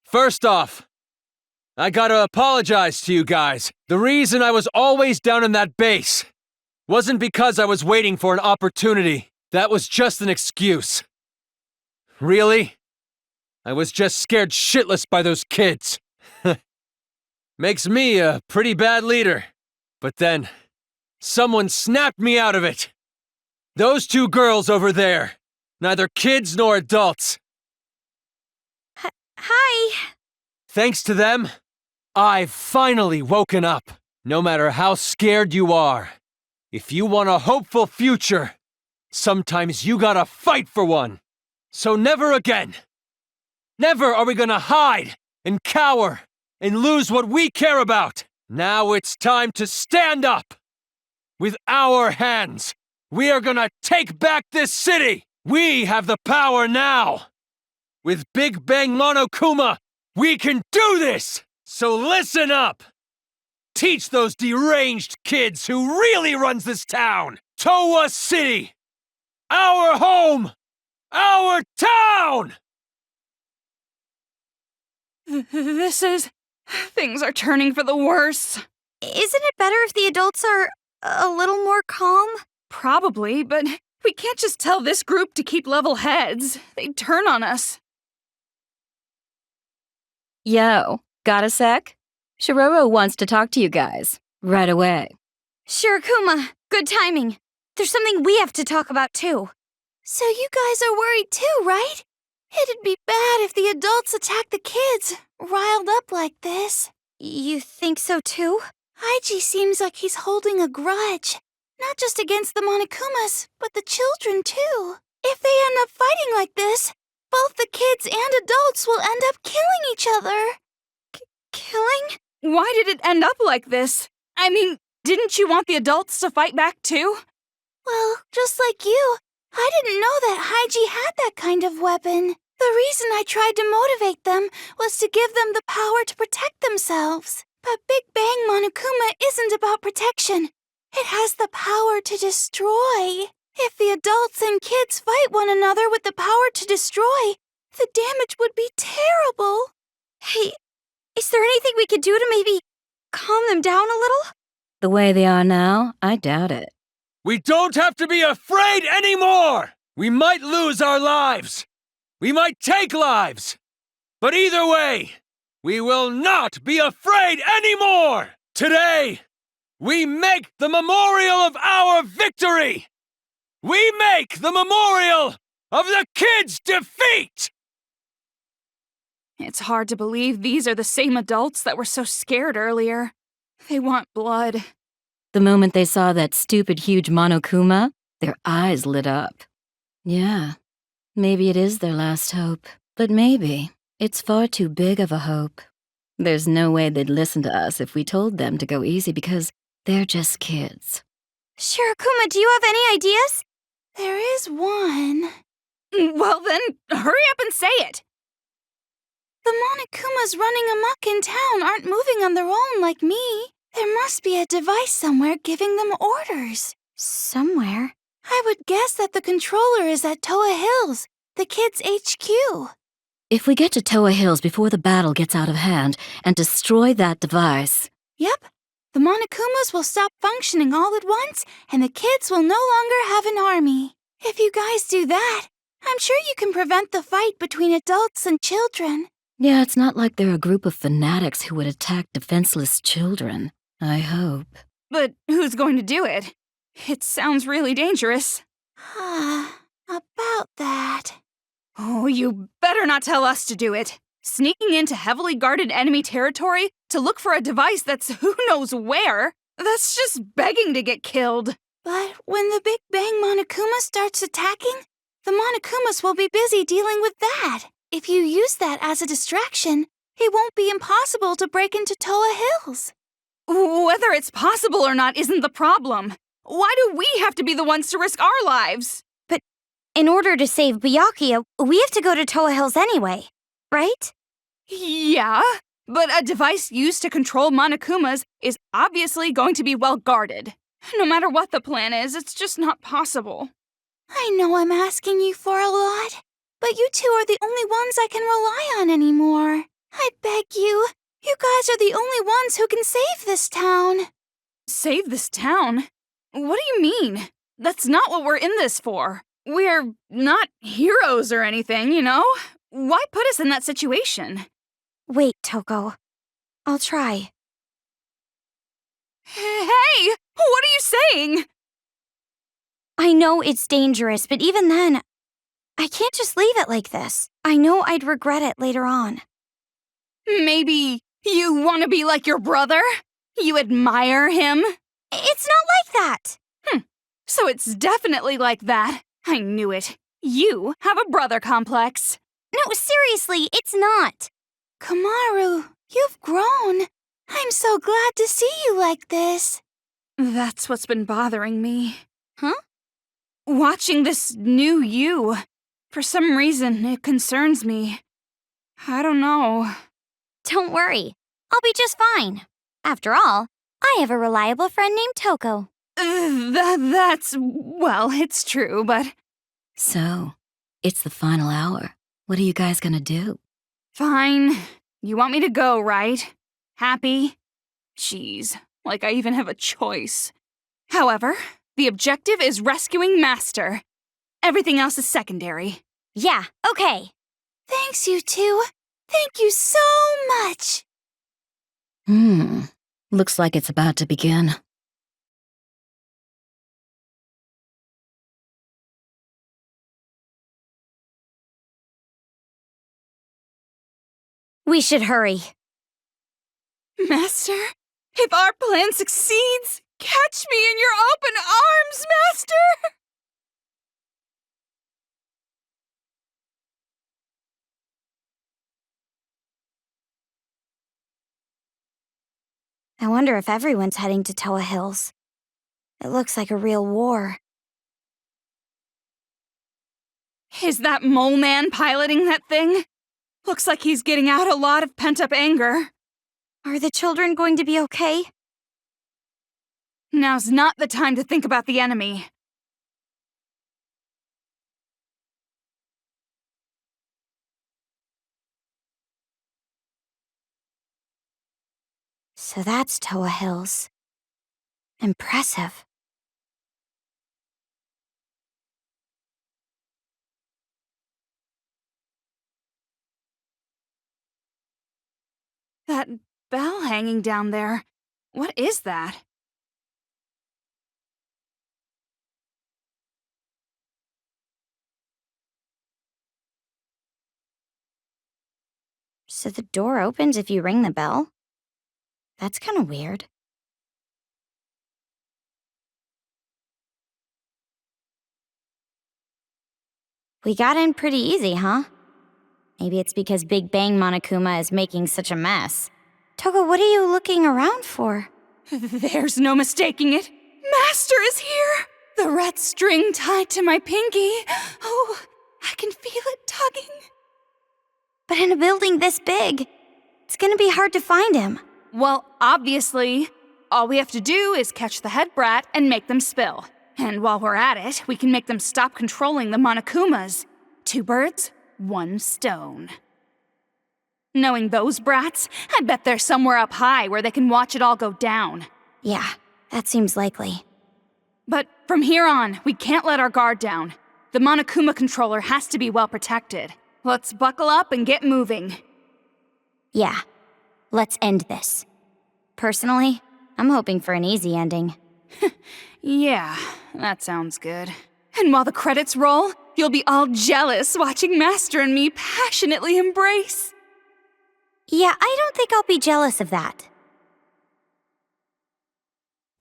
Speaker 9: First off, I gotta apologize to you guys. The reason I was always down in that base wasn't because I was waiting for an opportunity. That was just an excuse. Really? I was just scared shitless by those kids. Makes me a pretty bad leader. But then, someone snapped me out of it. Those two girls over there. Neither kids nor adults.
Speaker 2: Hi.
Speaker 9: Thanks to them, I've finally woken up. No matter how scared you are, if you want a hopeful future, sometimes you gotta fight for one. So never again. Never are we gonna hide and cower and lose what we care about. Now it's time to stand up. With our hands, we are gonna take back this city. We have the power now. With Big Bang Monokuma, we can do this! So listen up! Teach those deranged kids who really runs this town! Towa City! Our home! Our town!
Speaker 4: Things are turning for the worse.
Speaker 2: Isn't it better if the adults are a little more calm?
Speaker 4: Probably, but we can't just tell this group to keep level heads. They'd turn on us.
Speaker 13: Yo, got a sec? Shiroro wants to talk to you guys. Right away.
Speaker 2: Shirokuma, good timing. There's something we have to talk about too. So you guys are worried too, right? It'd be bad if the adults attack the kids, riled up like this. You think so too? Haiji seems like he's holding a grudge. Not just against the Monokumas, but the children too. If they end up fighting like this, both the kids and adults will end up killing each other. Killing?
Speaker 4: Why did it end up like this? I mean, didn't you want the adults to fight back too?
Speaker 2: Well, just like you, I didn't know that Haiji had that kind of weapon. The reason I tried to motivate them was to give them the power to protect themselves. But Big Bang Monokuma isn't about protection. It has the power to destroy. If the adults and kids fight one another with the power to destroy, the damage would be terrible. Hey, is there anything we could do to maybe calm them down a little?
Speaker 13: The way they are now, I doubt it.
Speaker 9: We don't have to be afraid anymore! We might lose our lives. We might take lives. But either way, we will not be afraid anymore! Today, we make the memorial of our victory! We make the memorial of the kids' defeat!
Speaker 4: It's hard to believe these are the same adults that were so scared earlier. They want blood.
Speaker 13: The moment they saw that stupid huge Monokuma, their eyes lit up. Yeah, maybe it is their last hope. But maybe it's far too big of a hope. There's no way they'd listen to us if we told them to go easy because they're just kids.
Speaker 2: Shirokuma, do you have any ideas? There is one.
Speaker 4: Well then, hurry up and say it!
Speaker 2: The Monokumas running amok in town aren't moving on their own like me. There must be a device somewhere giving them orders. Somewhere? I would guess that the controller is at Toa Hills, the kids' HQ.
Speaker 13: If we get to Toa Hills before the battle gets out of hand and destroy that device...
Speaker 2: Yep. The Monokumas will stop functioning all at once, and the kids will no longer have an army. If you guys do that, I'm sure you can prevent the fight between adults and children.
Speaker 13: Yeah, it's not like they're a group of fanatics who would attack defenseless children. I hope.
Speaker 4: But who's going to do it? It sounds really dangerous.
Speaker 2: About that.
Speaker 4: Oh, you better not tell us to do it. Sneaking into heavily guarded enemy territory to look for a device that's who knows where? That's just begging to get killed.
Speaker 2: But when the Big Bang Monokuma starts attacking, the Monokumas will be busy dealing with that. If you use that as a distraction, it won't be impossible to break into Toa Hills.
Speaker 4: Whether it's possible or not isn't the problem. Why do we have to be the ones to risk our lives?
Speaker 2: But in order to save Byakuya, we have to go to Toa Hills anyway, right?
Speaker 4: Yeah, but a device used to control Monokumas is obviously going to be well guarded. No matter what the plan is, it's just not possible.
Speaker 2: I know I'm asking you for a lot, but you two are the only ones I can rely on anymore. I beg you. You guys are the only ones who can save this town.
Speaker 4: Save this town? What do you mean? That's not what we're in this for. We're not heroes or anything, you know? Why put us in that situation?
Speaker 2: Wait, Toko. I'll try.
Speaker 4: Hey! What are you saying?
Speaker 2: I know it's dangerous, but even then, I can't just leave it like this. I know I'd regret it later on.
Speaker 4: Maybe you want to be like your brother? You admire him?
Speaker 2: It's not like that!
Speaker 4: So it's definitely like that. I knew it. You have a brother complex.
Speaker 2: No, seriously, it's not. Kamaru, you've grown. I'm so glad to see you like this.
Speaker 4: That's what's been bothering me.
Speaker 2: Huh?
Speaker 4: Watching this new you. For some reason, it concerns me. I don't know.
Speaker 2: Don't worry. I'll be just fine. After all, I have a reliable friend named Toko.
Speaker 4: Well, it's true, but...
Speaker 13: So, it's the final hour. What are you guys gonna do?
Speaker 4: Fine. You want me to go, right? Happy? Jeez, like I even have a choice. However, the objective is rescuing Master. Everything else is secondary.
Speaker 2: Yeah, okay. Thanks, you two. Thank you so much.
Speaker 13: Looks like it's about to begin.
Speaker 2: We should hurry.
Speaker 4: Master, if our plan succeeds, catch me in your open arms, Master!
Speaker 2: I wonder if everyone's heading to Toa Hills. It looks like a real war.
Speaker 4: Is that mole man piloting that thing? Looks like he's getting out a lot of pent-up anger.
Speaker 2: Are the children going to be okay?
Speaker 4: Now's not the time to think about the enemy.
Speaker 2: So that's Toa Hills. Impressive.
Speaker 4: That bell hanging down there. What is that?
Speaker 2: So the door opens if you ring the bell? That's kind of weird. We got in pretty easy, huh? Maybe it's because Big Bang Monokuma is making such a mess. Toko, what are you looking around for?
Speaker 4: There's no mistaking it. Master is here! The red string tied to my pinky. Oh, I can feel it tugging.
Speaker 2: But in a building this big, it's gonna be hard to find him.
Speaker 4: Well, obviously, all we have to do is catch the head brat and make them spill. And while we're at it, we can make them stop controlling the Monokumas. 2 birds, 1 stone. Knowing those brats, I bet they're somewhere up high where they can watch it all go down.
Speaker 2: Yeah, that seems likely.
Speaker 4: But from here on, we can't let our guard down. The Monokuma controller has to be well protected. Let's buckle up and get moving.
Speaker 2: Yeah, let's end this. Personally, I'm hoping for an easy ending.
Speaker 4: Yeah, that sounds good. And while the credits roll, you'll be all jealous watching Master and me passionately embrace.
Speaker 2: Yeah, I don't think I'll be jealous of that.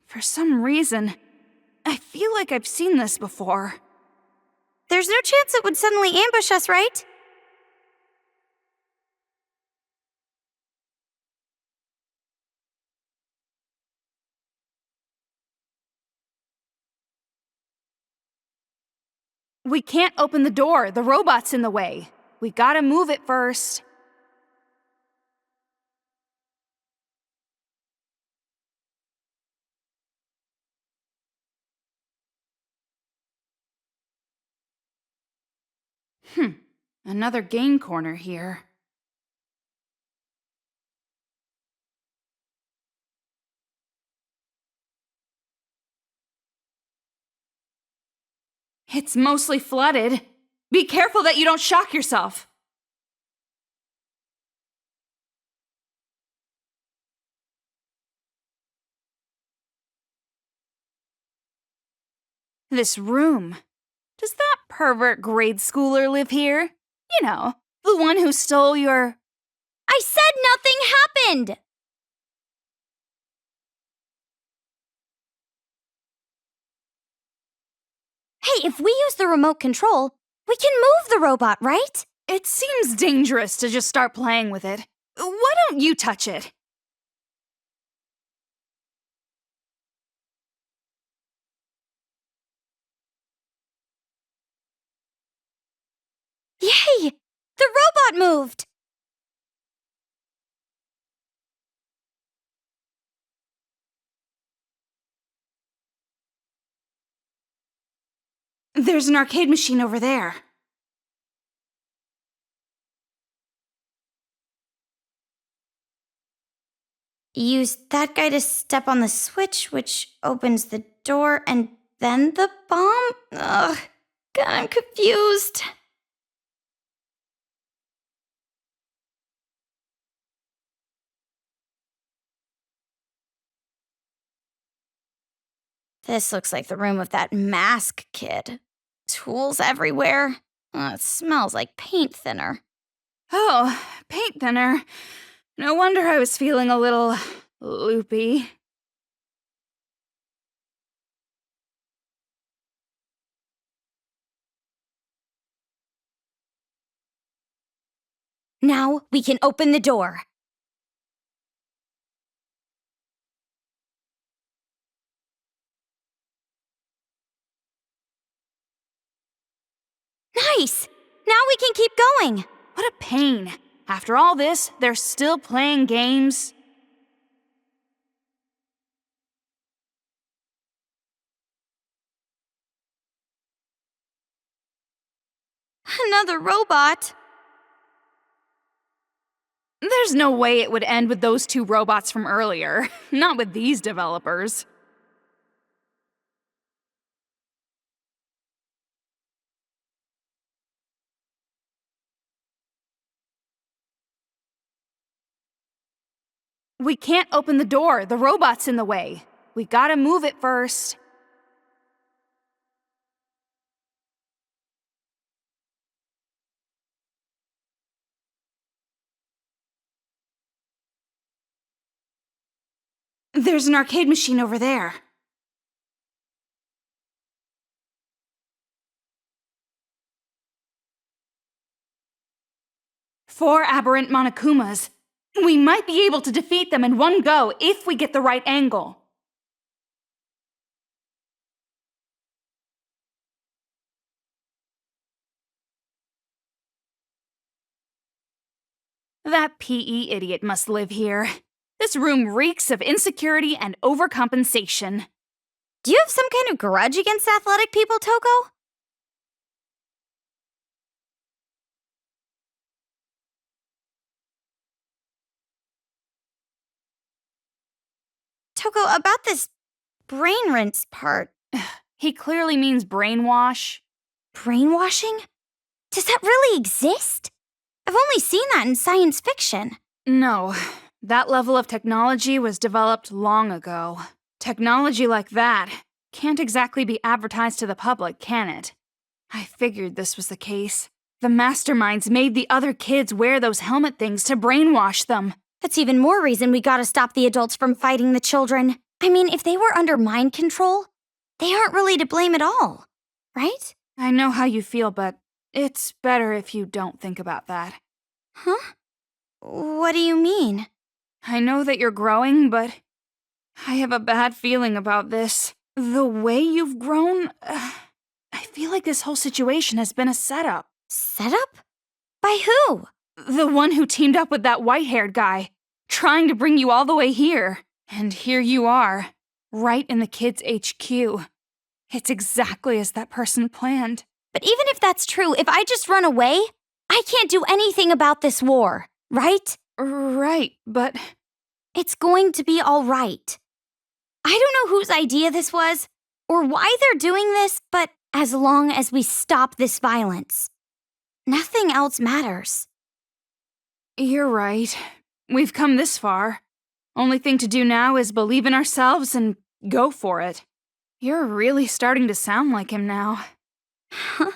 Speaker 4: For some reason, I feel like I've seen this before.
Speaker 2: There's no chance it would suddenly ambush us, right?
Speaker 4: We can't open the door. The robot's in the way. We gotta move it first. Another game corner here. It's mostly flooded. Be careful that you don't shock yourself. This room. Does that pervert grade schooler live here? You know, the one who stole your...
Speaker 2: I said nothing happened! Hey, if we use the remote control, we can move the robot, right?
Speaker 4: It seems dangerous to just start playing with it. Why don't you touch it?
Speaker 2: Yay! The robot moved!
Speaker 4: There's an arcade machine over there.
Speaker 2: Use that guy to step on the switch, which opens the door, and then the bomb? Ugh, God, I'm confused. This looks like the room of that mask kid. Tools everywhere. It smells like paint thinner.
Speaker 4: Oh, paint thinner. No wonder I was feeling a little loopy.
Speaker 2: Now we can open the door. Nice! Now we can keep going.
Speaker 4: What a pain. After all this, they're still playing games.
Speaker 2: Another robot.
Speaker 4: There's no way it would end with those two robots from earlier. Not with these developers. We can't open the door. The robot's in the way. We gotta move it first. There's an arcade machine over there. Four aberrant Monokumas. We might be able to defeat them in one go if we get the right angle. That PE idiot must live here. This room reeks of insecurity and overcompensation.
Speaker 2: Do you have some kind of grudge against athletic people, Toko? Toko, about this brain rinse part.
Speaker 4: He clearly means brainwash.
Speaker 2: Brainwashing? Does that really exist? I've only seen that in science fiction.
Speaker 4: No, that level of technology was developed long ago. Technology like that can't exactly be advertised to the public, can it? I figured this was the case. The masterminds made the other kids wear those helmet things to brainwash them.
Speaker 2: That's even more reason we gotta stop the adults from fighting the children. I mean, if they were under mind control, they aren't really to blame at all, right?
Speaker 4: I know how you feel, but it's better if you don't think about that.
Speaker 2: Huh? What do you mean?
Speaker 4: I know that you're growing, but I have a bad feeling about this. The way you've grown, I feel like this whole situation has been a setup.
Speaker 2: Setup? By who?
Speaker 4: The one who teamed up with that white-haired guy, trying to bring you all the way here. And here you are, right in the kids' HQ. It's exactly as that person planned.
Speaker 2: But even if that's true, if I just run away, I can't do anything about this war, right?
Speaker 4: Right, but...
Speaker 2: It's going to be all right. I don't know whose idea this was, or why they're doing this, but as long as we stop this violence, nothing else matters.
Speaker 4: You're right. We've come this far. Only thing to do now is believe in ourselves and go for it. You're really starting to sound like him now.
Speaker 2: Huh?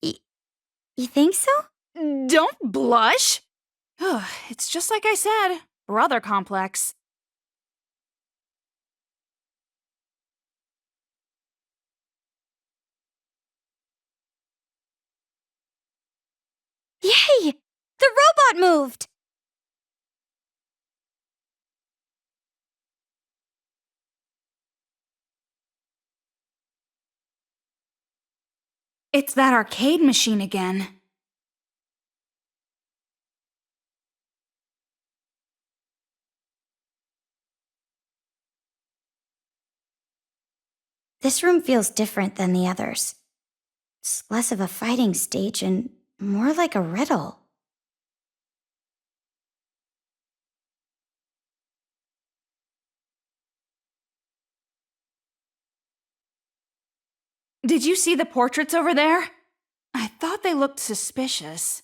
Speaker 2: You think so?
Speaker 4: Don't blush! It's just like I said, brother complex.
Speaker 2: Yay! The robot moved!
Speaker 4: It's that arcade machine again.
Speaker 2: This room feels different than the others. It's less of a fighting stage and more like a riddle.
Speaker 4: Did you see the portraits over there? I thought they looked suspicious.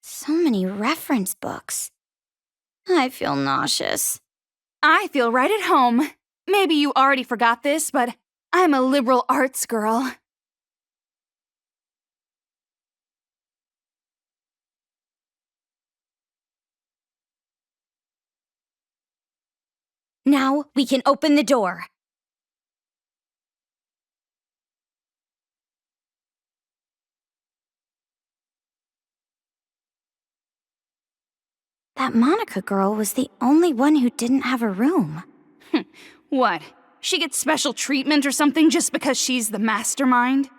Speaker 2: So many reference books. I feel nauseous.
Speaker 4: I feel right at home. Maybe you already forgot this, but I'm a liberal arts girl.
Speaker 2: Now we can open the door. That Monica girl was the only one who didn't have a room.
Speaker 4: What? She gets special treatment or something just because she's the mastermind?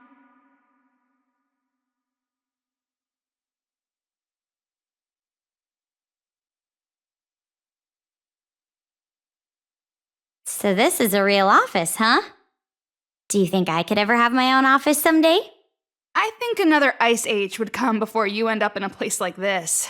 Speaker 2: So this is a real office, huh? Do you think I could ever have my own office someday?
Speaker 4: I think another ice age would come before you end up in a place like this.